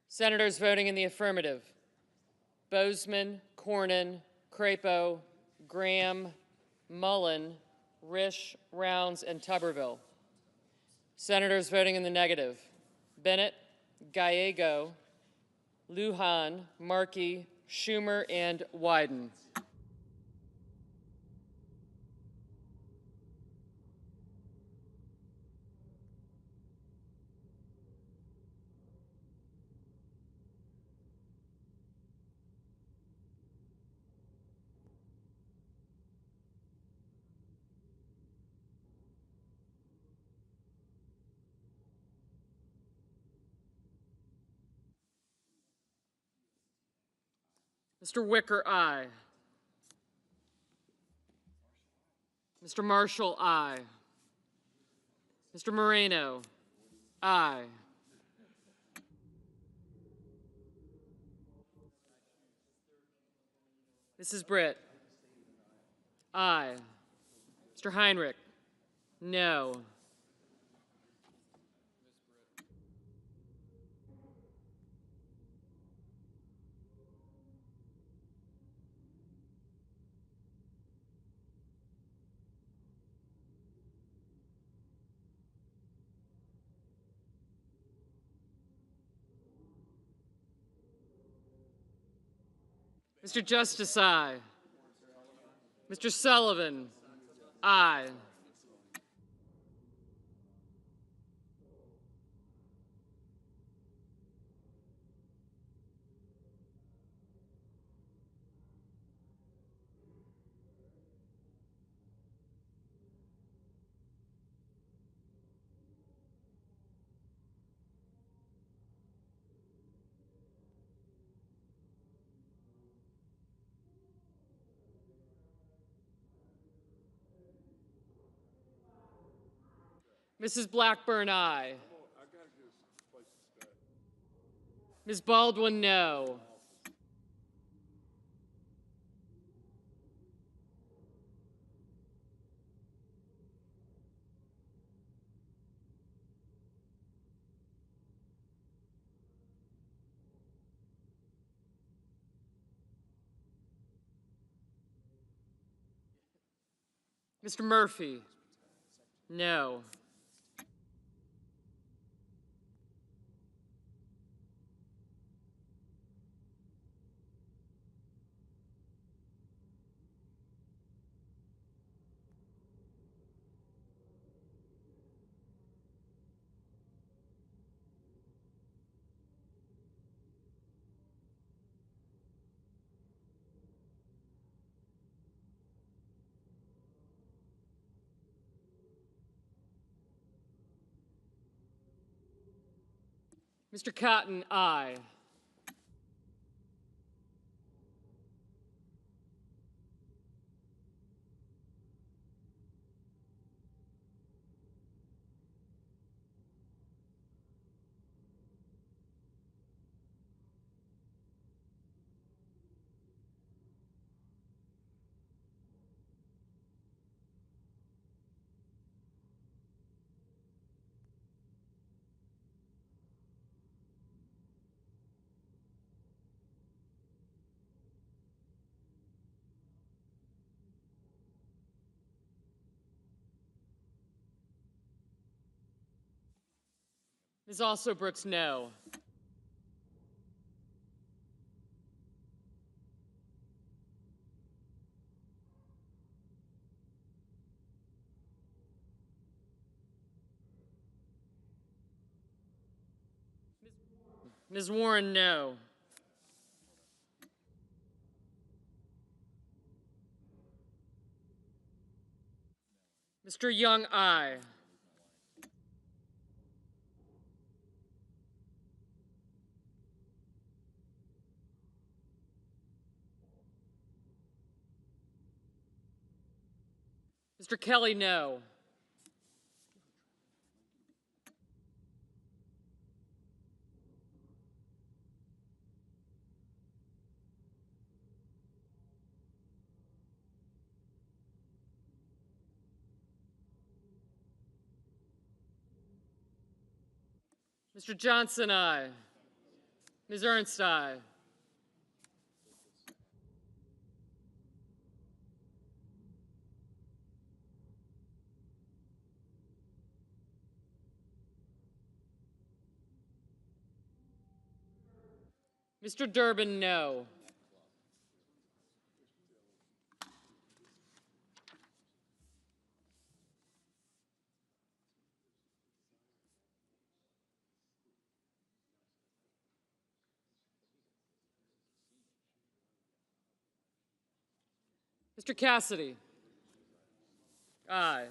Senators voting in the affirmative: Bozeman, Cornyn, Crapo, Graham, Mullen, Risch, Rounds, and Tuberville. Senators voting in the negative: Bennett, Gallego, Lujan, Markey, Schumer, and Wyden. Mr. Wicker, aye. Mr. Marshall, aye. Mr. Moreno, aye. Mrs. Britt, aye. Mr. Heinrich, no. Mr. Justice, aye. Mr. Sullivan, aye. Mrs. Blackburn, aye. Ms. Baldwin, no. Mr. Murphy, no. Mr. Cotton, aye. Ms. Also Brooks, no. Ms. Warren, no. Mr. Young, aye. Mr. Kelly, no. Mr. Johnson, aye. Ms. Ernst, aye. Mr. Durbin, no. Mr. Cassidy, aye.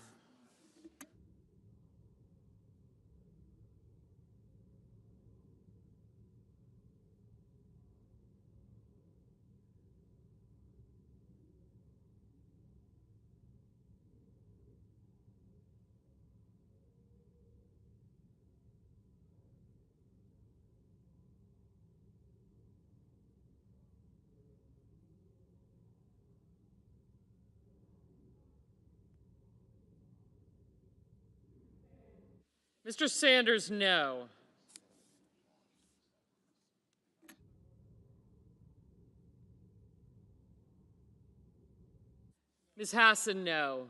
Mr. Sanders, no. Ms. Hassan, no.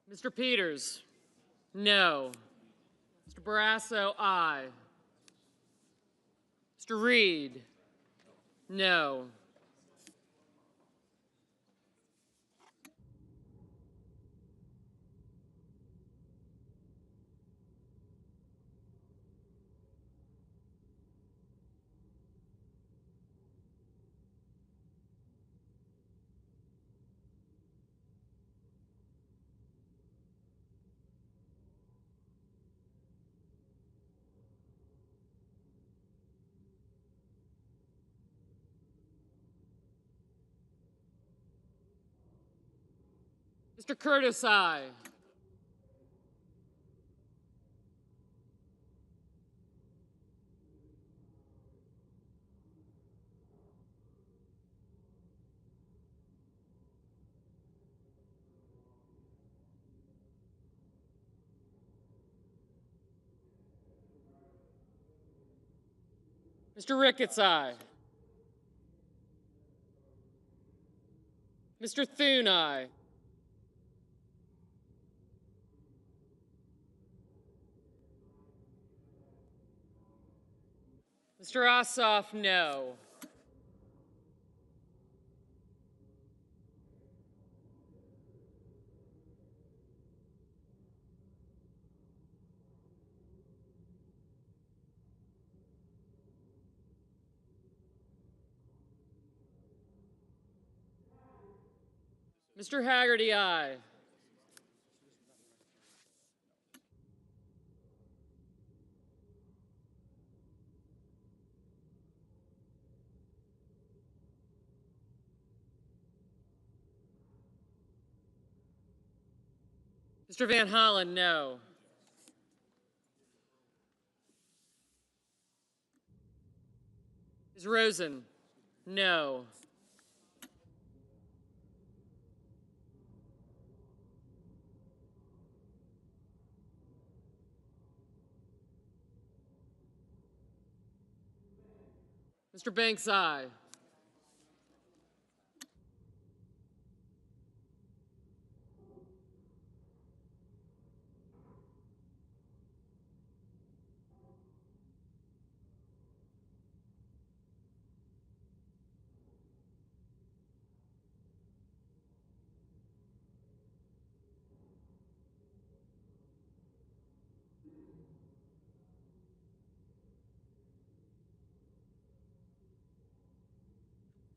Mr. Peters, no. Mr. Barrasso, aye. Mr. Reed, no. Mr. Curtis, aye. Mr. Ricketts, aye. Mr. Thune, aye. Mr. Ossoff, no. Mr. Haggerty, aye. Mr. Van Hollen, no. Ms. Rosen, no. Mr. Banks, aye.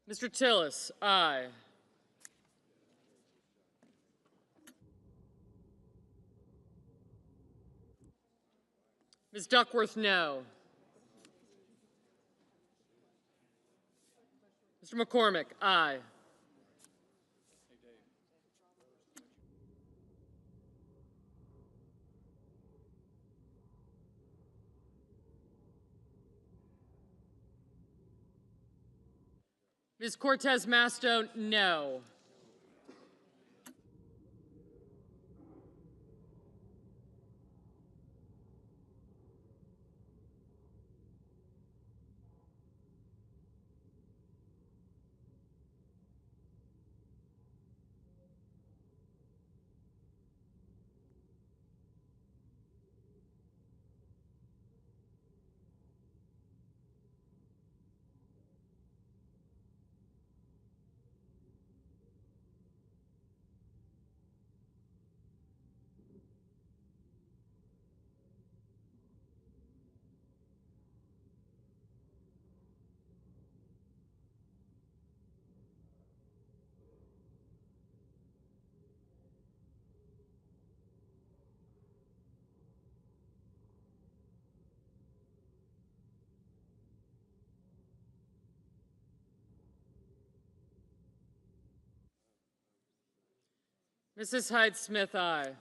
Mr. Tillis, aye. Ms. Duckworth, no. Mr. McCormick, aye. Ms. Cortez Masto, no. Mrs. Hyde-Smith, aye.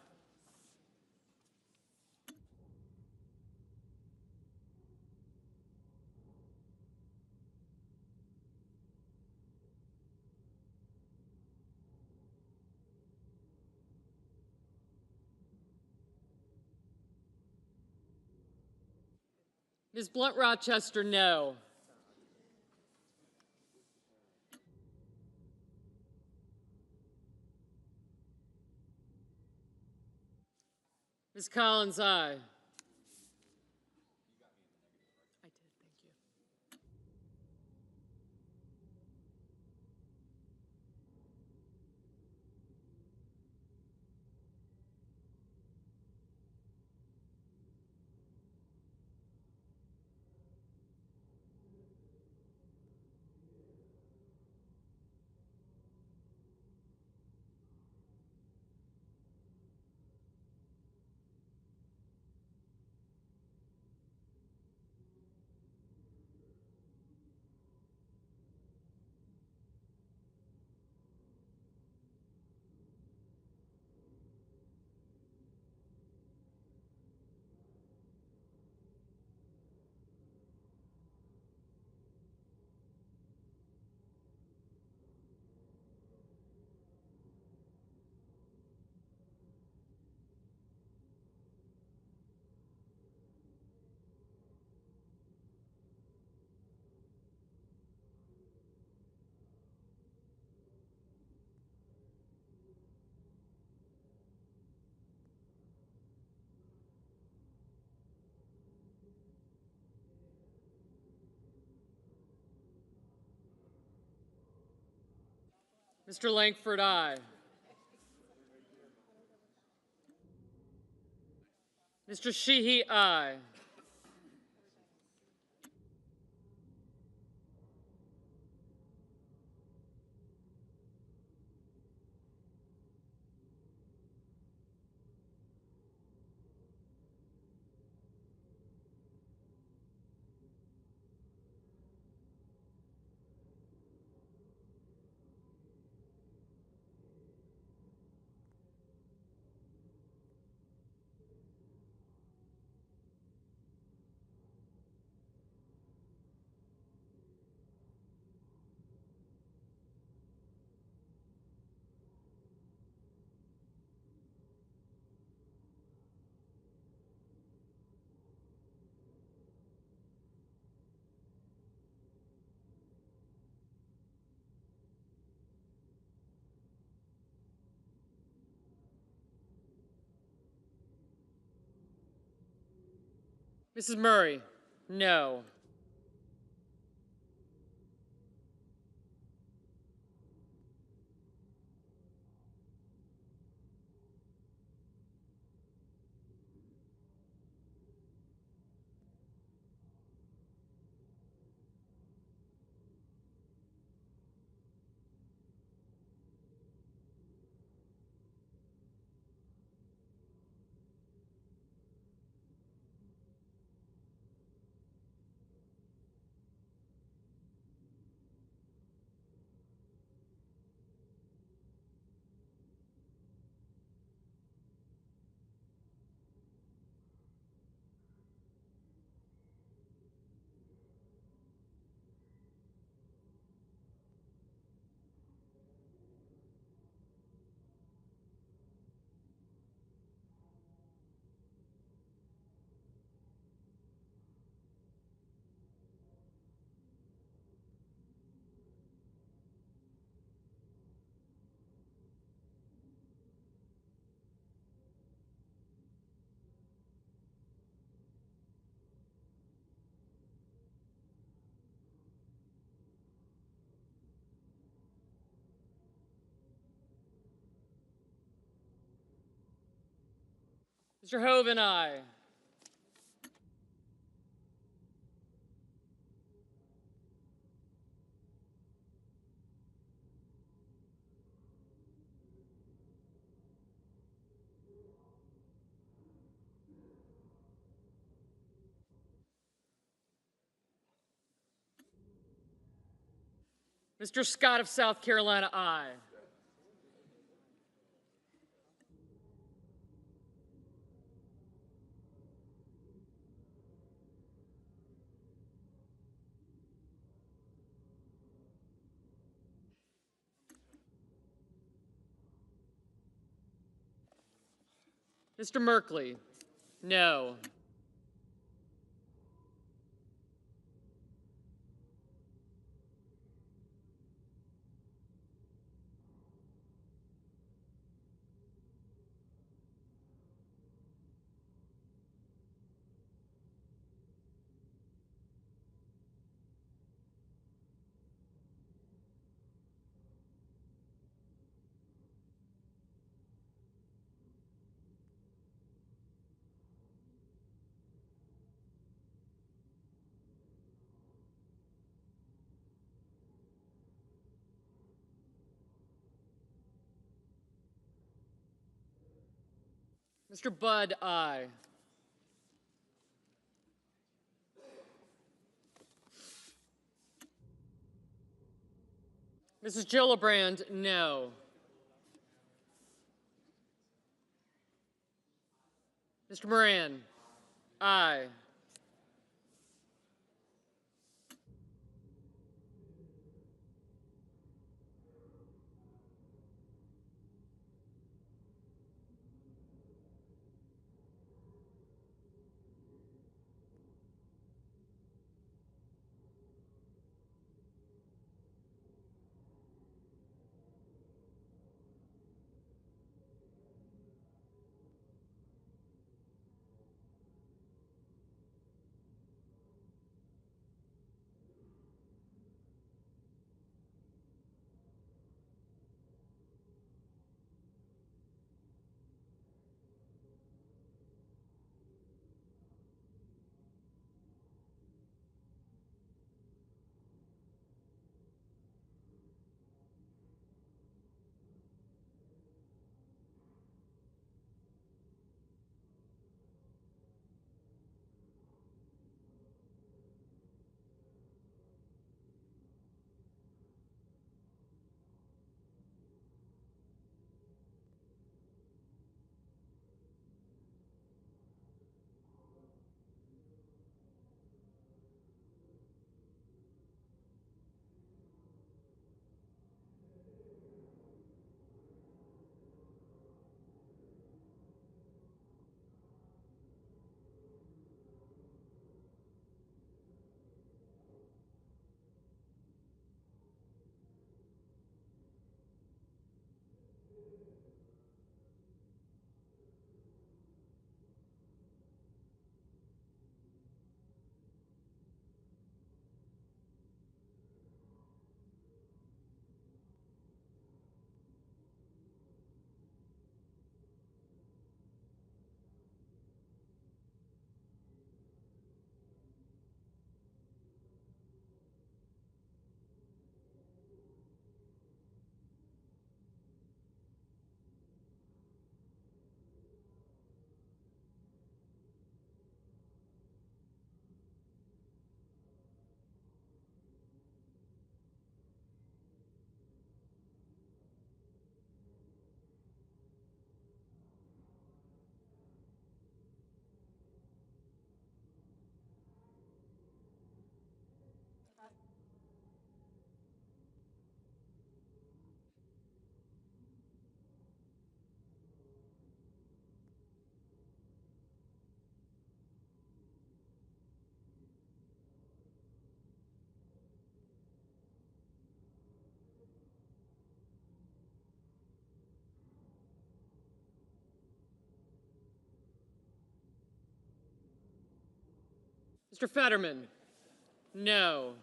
Ms. Blunt Rochester, no. Ms. Collins, aye. I did, thank you. Mr. Langford, aye. Mr. Sheehy, aye. Mrs. Murray, no. Mr. Hoven, aye. Mr. Scott of South Carolina, aye. Mr. Merkley, no. Mr. Budd, aye. Mrs. Gillibrand, no. Mr. Moran, aye. Mr. Fetterman, no.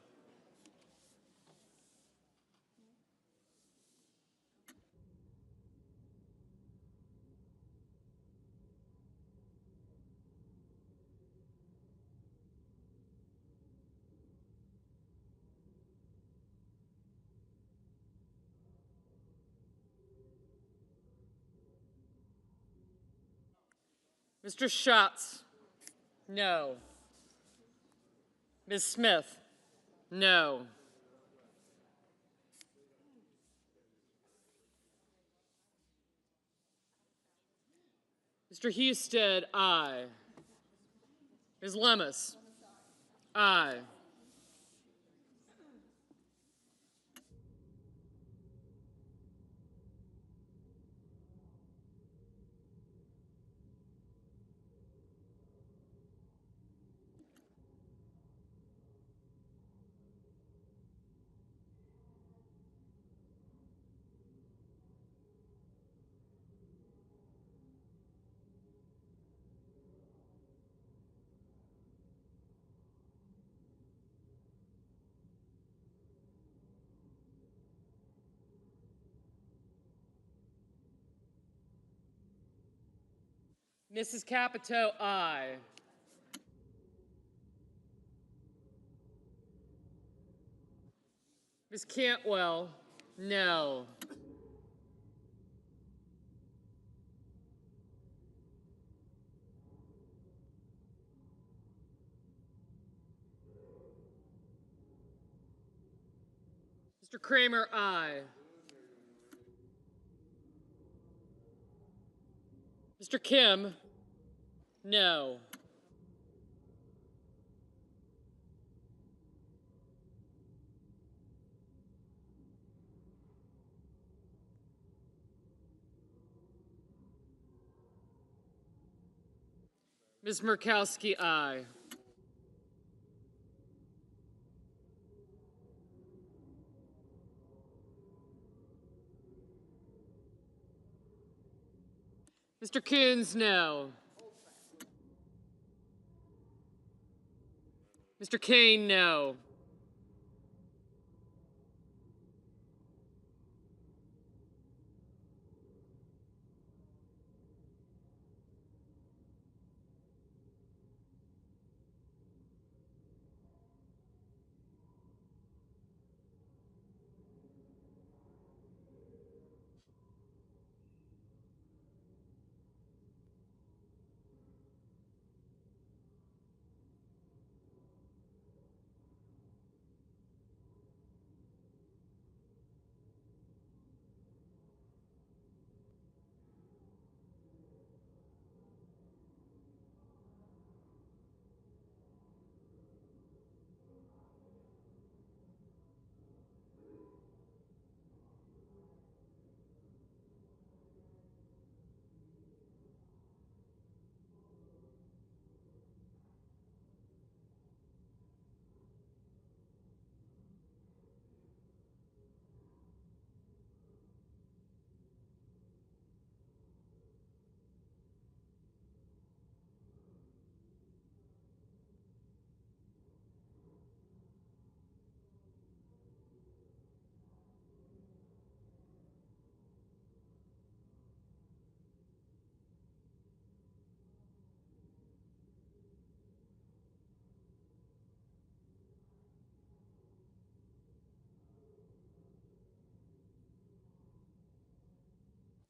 Mr. Schatz? No. Ms. Smith? No. Mr. Husted, aye. Ms. Lemus? Aye. Mrs. Capito, aye. Ms. Cantwell, no. Mr. Kramer, aye. Mr. Kim, no. Ms. Murkowski, aye. Mr. Coons, no. Mr. Kane, no.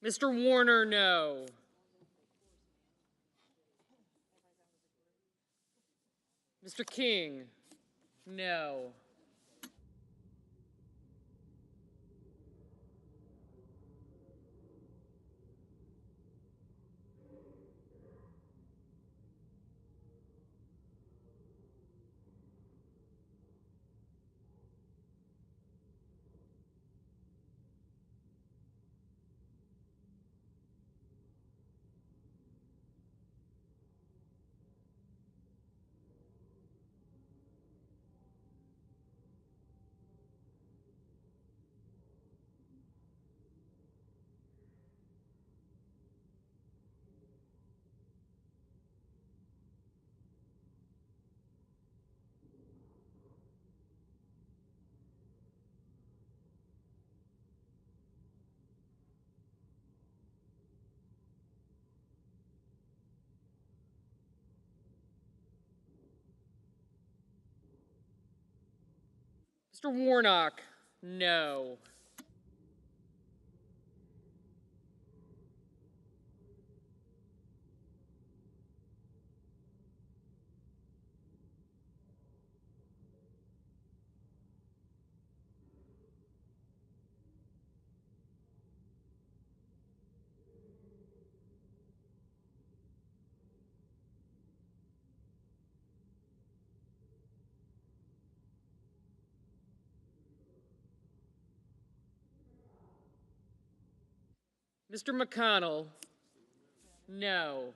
Mr. Warner, no. Mr. King, no. Mr. Warnock, no. Mr. McConnell, no.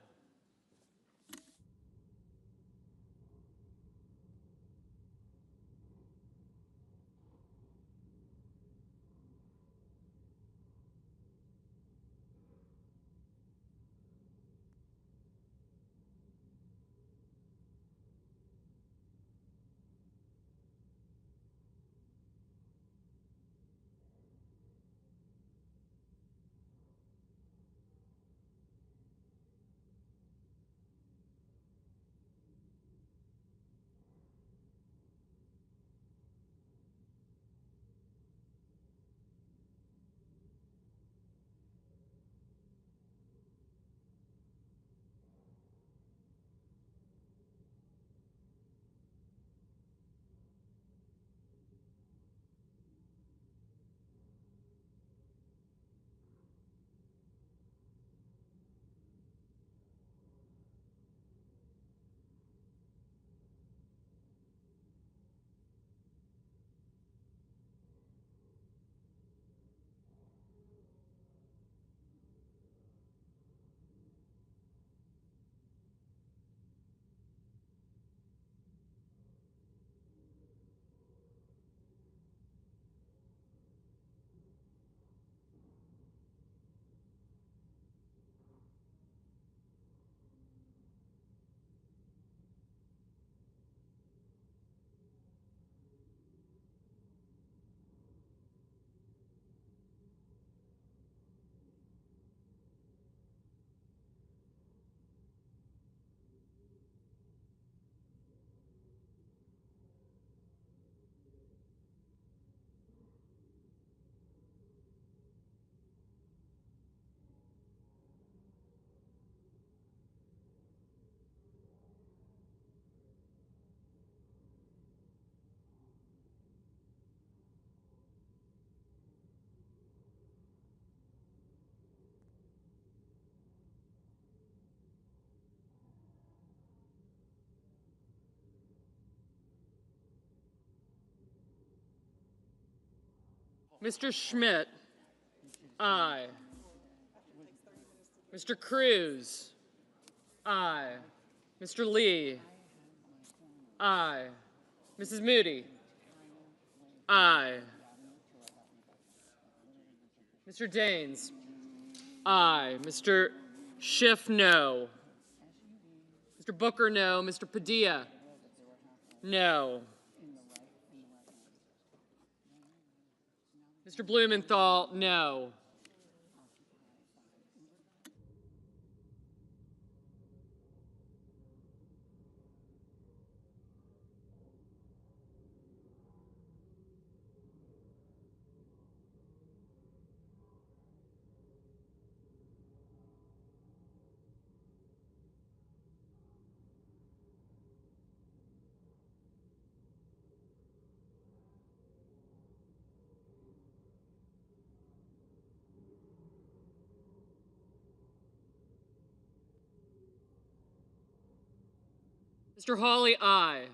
Mr. Schmidt, aye. Mr. Cruz, aye. Mr. Lee, aye. Mrs. Moody, aye. Mr. Daines, aye. Mr. Schiff, no. Mr. Booker, no. Mr. Padilla, no. Mr. Blumenthal, no. Mr. Hawley, aye.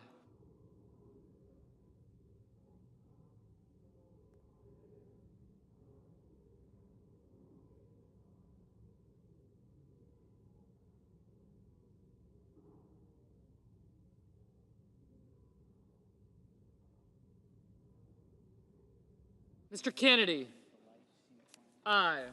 Mr. Kennedy, aye.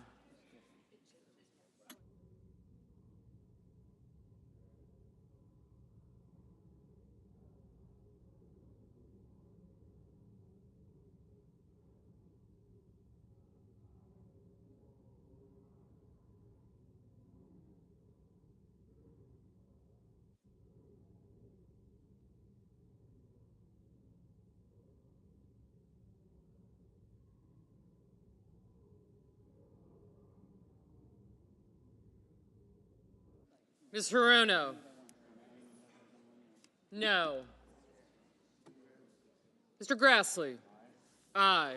Ms. Hirono, no. Mr. Grassley, aye.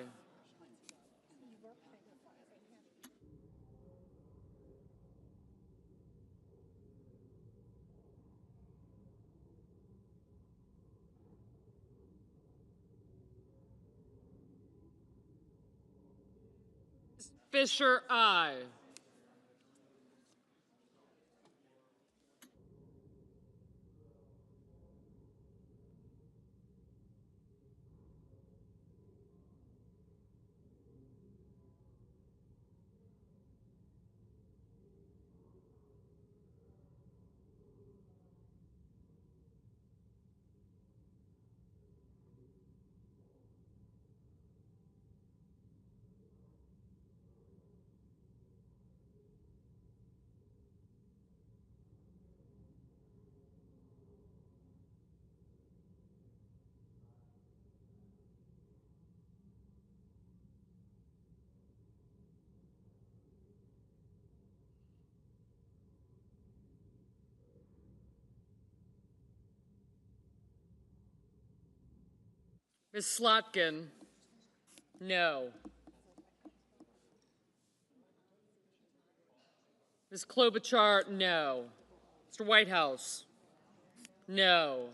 Fisher, aye. Ms. Slotkin, no. Ms. Klobuchar, no. Mr. Whitehouse, no.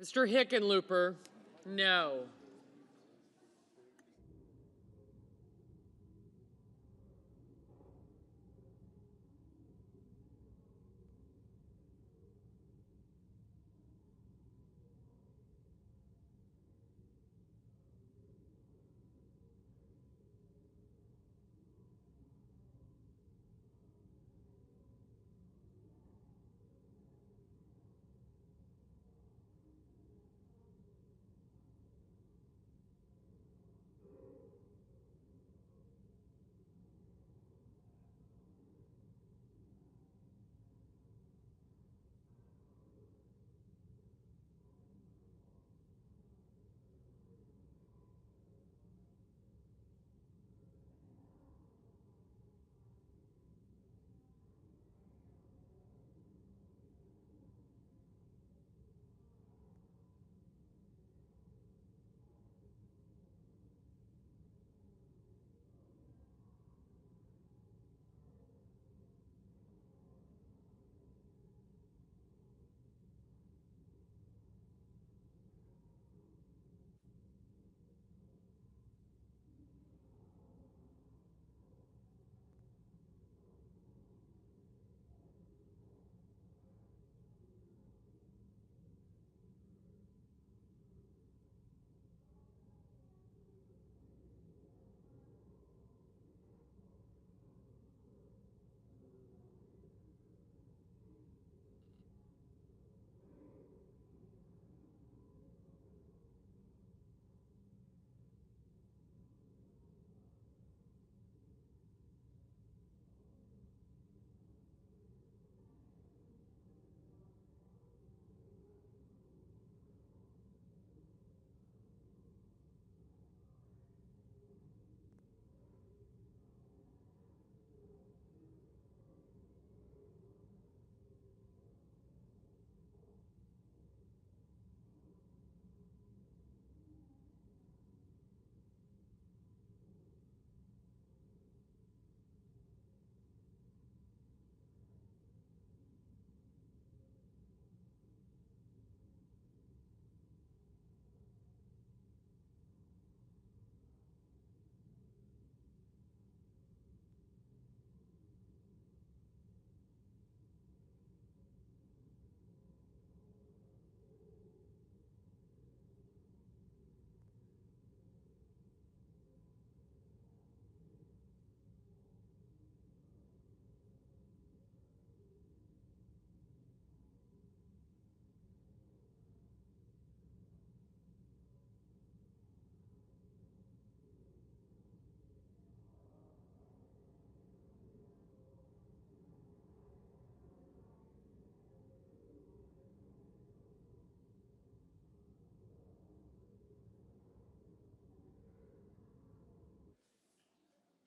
Mr. Hickenlooper, no.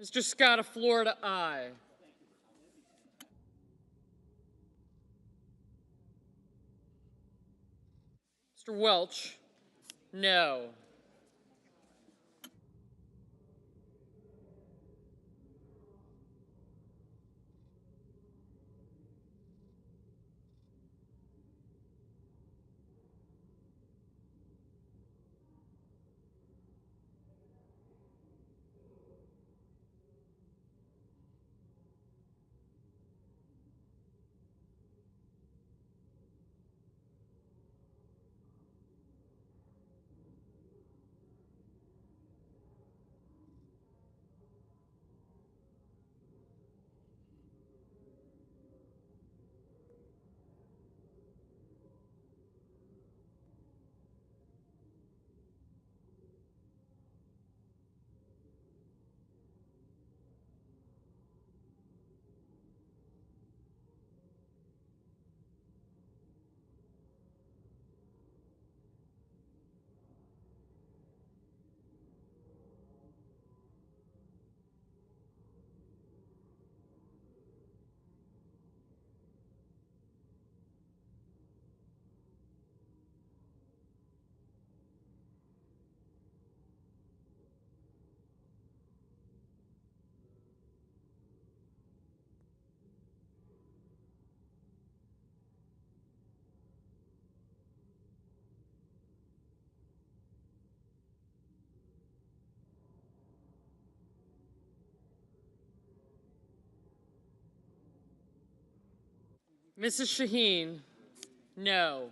Mr. Scott of Florida, aye. Mr. Welch, no. Mrs. Shaheen, no.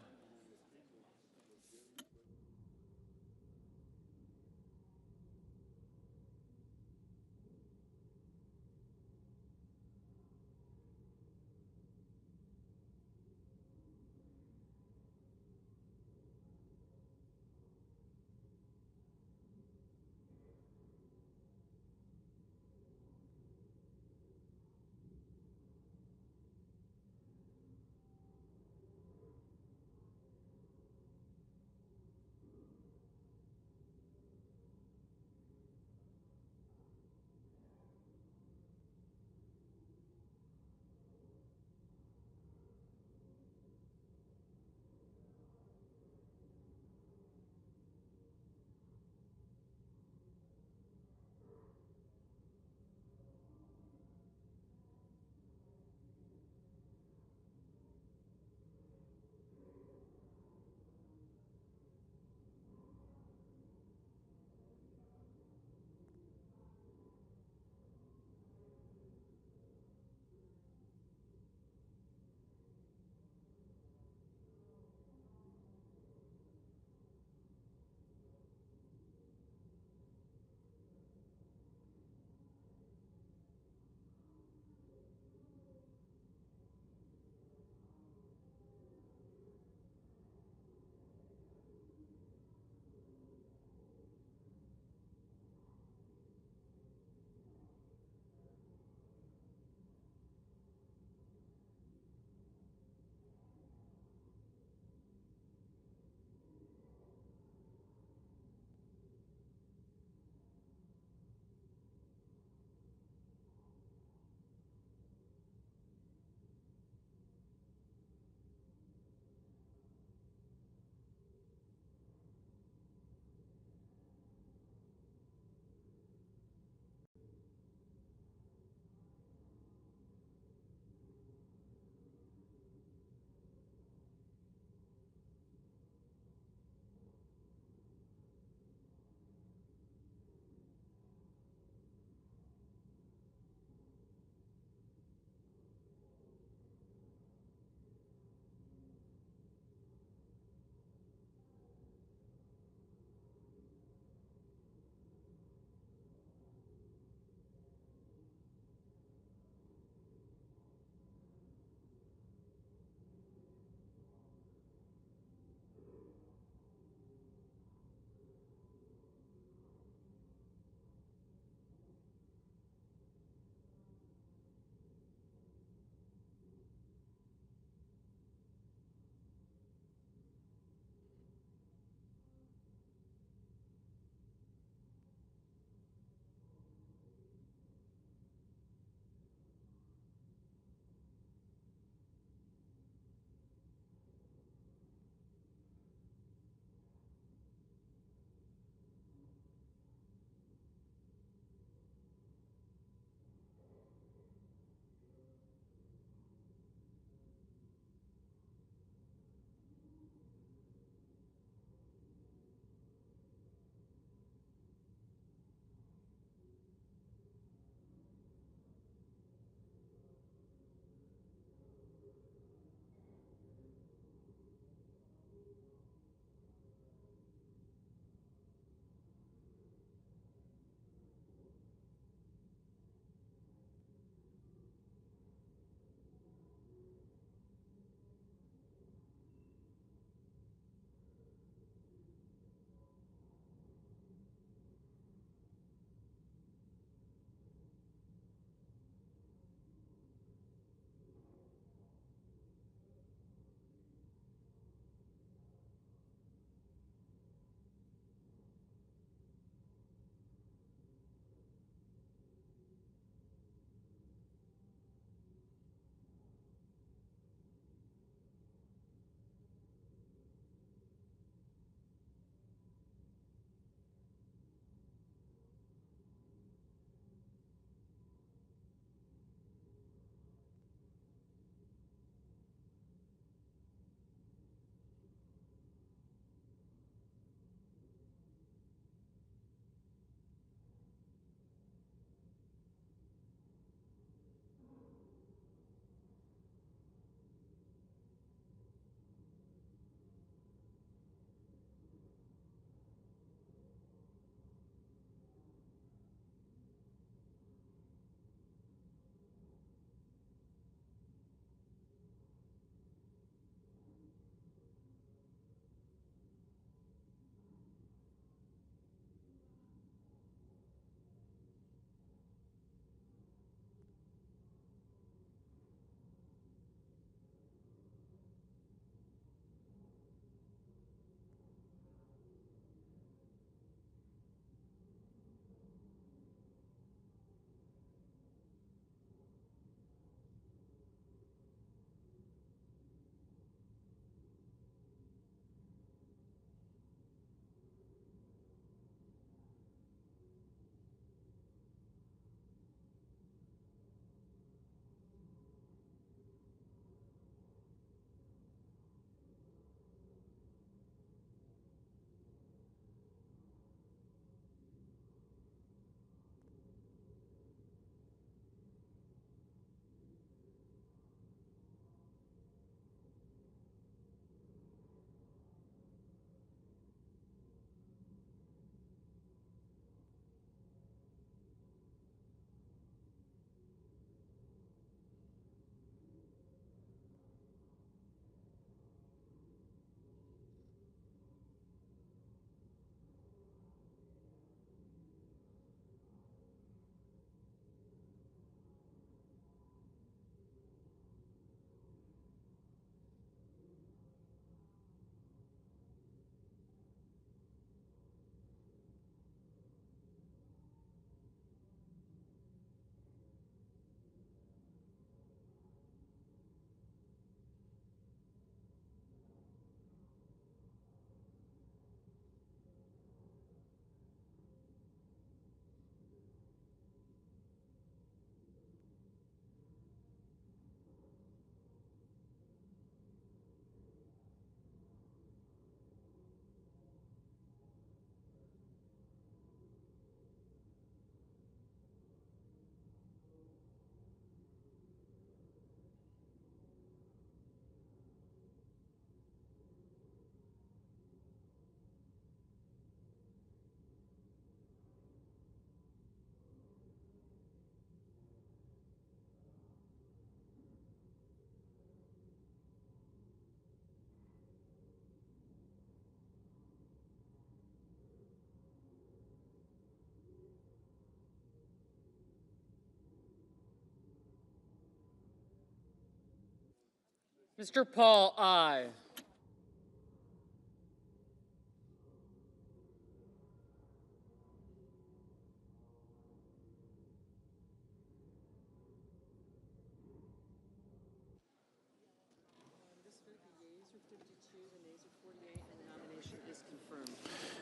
Mr. Paul, aye.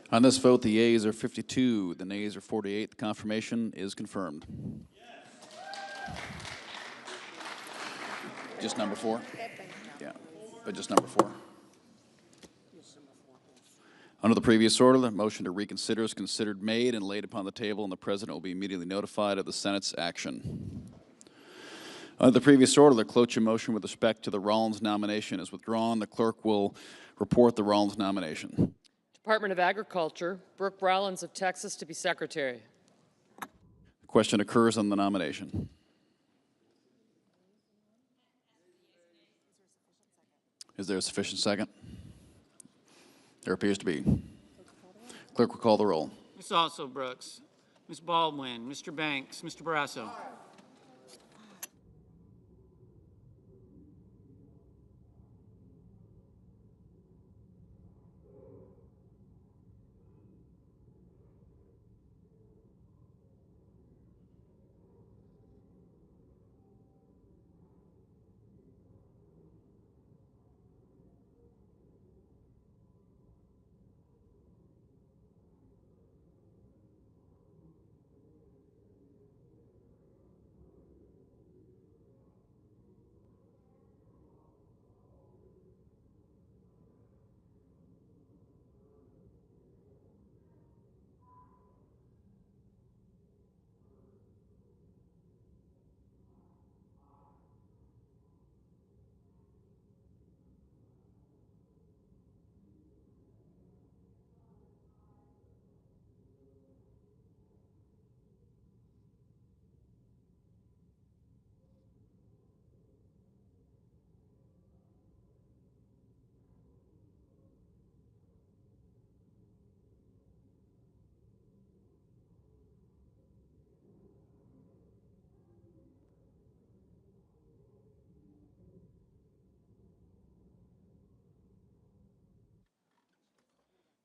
On this vote, the yeas are 52, the nays are 48. The confirmation is confirmed. Just number 4? Yeah, but just number 4. Under the previous order, the motion to reconsider is considered made and laid upon the table, and the President will be immediately notified of the Senate's action. Under the previous order, the cloture motion with respect to the Rollins nomination is withdrawn. The clerk will report the Rollins nomination. Department of Agriculture, Brooke Rollins of Texas to be Secretary. The question occurs on the nomination. Is there a sufficient second? There appears to be. Clerk will call the roll. Ms. Also Brooks, Ms. Baldwin, Mr. Banks, Mr. Barrasso.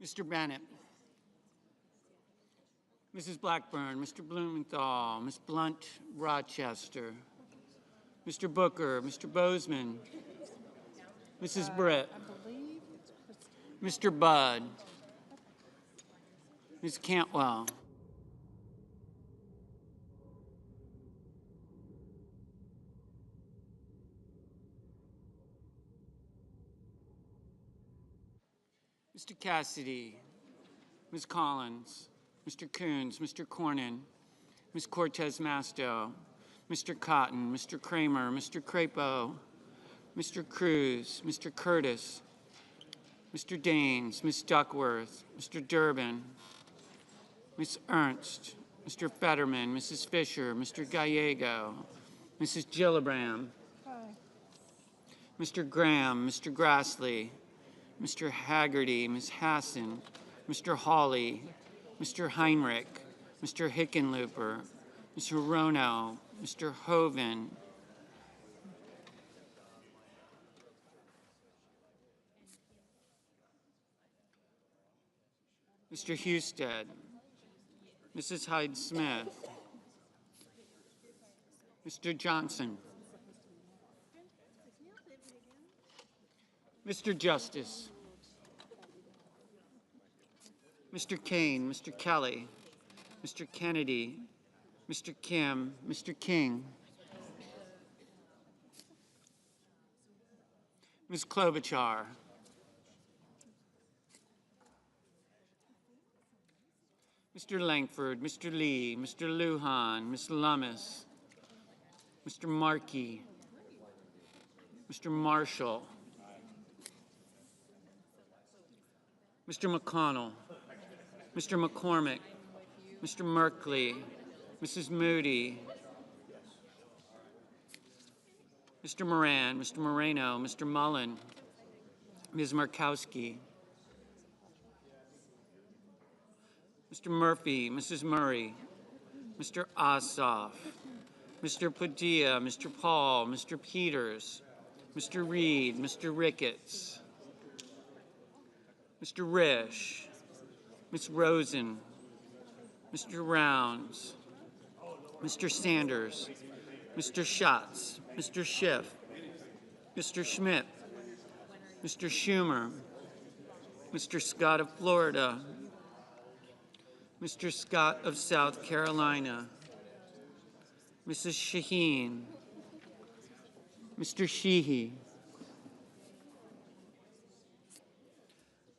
Mr. Bennett, Mrs. Blackburn, Mr. Blumenthal, Ms. Blunt Rochester, Mr. Booker, Mr. Bozeman, Mrs. Britt, Mr. Budd, Ms. Cantwell, Mr. Cassidy, Ms. Collins, Mr. Coons, Mr. Cornyn, Ms. Cortez Masto, Mr. Cotton, Mr. Kramer, Mr. Crapo, Mr. Cruz, Mr. Curtis, Mr. Daines, Ms. Duckworth, Mr. Durbin, Ms. Ernst, Mr. Fetterman, Mrs. Fisher, Mr. Gallego, Mrs. Gillibrand, Mr. Graham, Mr. Grassley, Mr. Haggerty, Ms. Hassan, Mr. Hawley, Mr. Heinrich, Mr. Hickenlooper, Mr. Rono, Mr. Hoven, Mr. Husted, Mrs. Hyde-Smith, Mr. Johnson, Mr. Justice, Mr. Kane, Mr. Kelly, Mr. Kennedy, Mr. Kim, Mr. King, Ms. Klobuchar, Mr. Langford, Mr. Lee, Mr. Lujan, Ms. Lummis, Mr. Markey, Mr. Marshall, Mr. McConnell, Mr. McCormick, Mr. Merkley, Mrs. Moody, Mr. Moran, Mr. Moreno, Mr. Mullen, Ms. Markowski, Mr. Murphy, Mrs. Murray, Mr. Ossoff, Mr. Padilla, Mr. Paul, Mr. Peters, Mr. Reed, Mr. Ricketts, Mr. Risch, Ms. Rosen, Mr. Rounds, Mr. Sanders, Mr. Schatz, Mr. Schiff, Mr. Schmidt, Mr. Schumer, Mr. Scott of Florida, Mr. Scott of South Carolina, Mrs. Shaheen, Mr. Sheehy,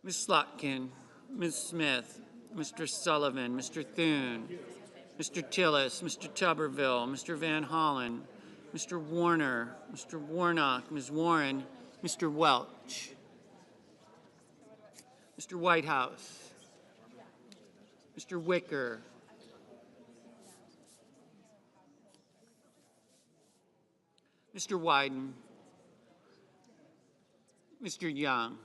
Ms. Slotkin, Ms. Smith, Mr. Sullivan, Mr. Thune, Mr. Tillis, Mr. Tuberville, Mr. Van Hollen, Mr. Warner, Mr. Warnock, Ms. Warren, Mr. Welch, Mr. Whitehouse, Mr. Wicker, Mr. Wyden, Mr. Young,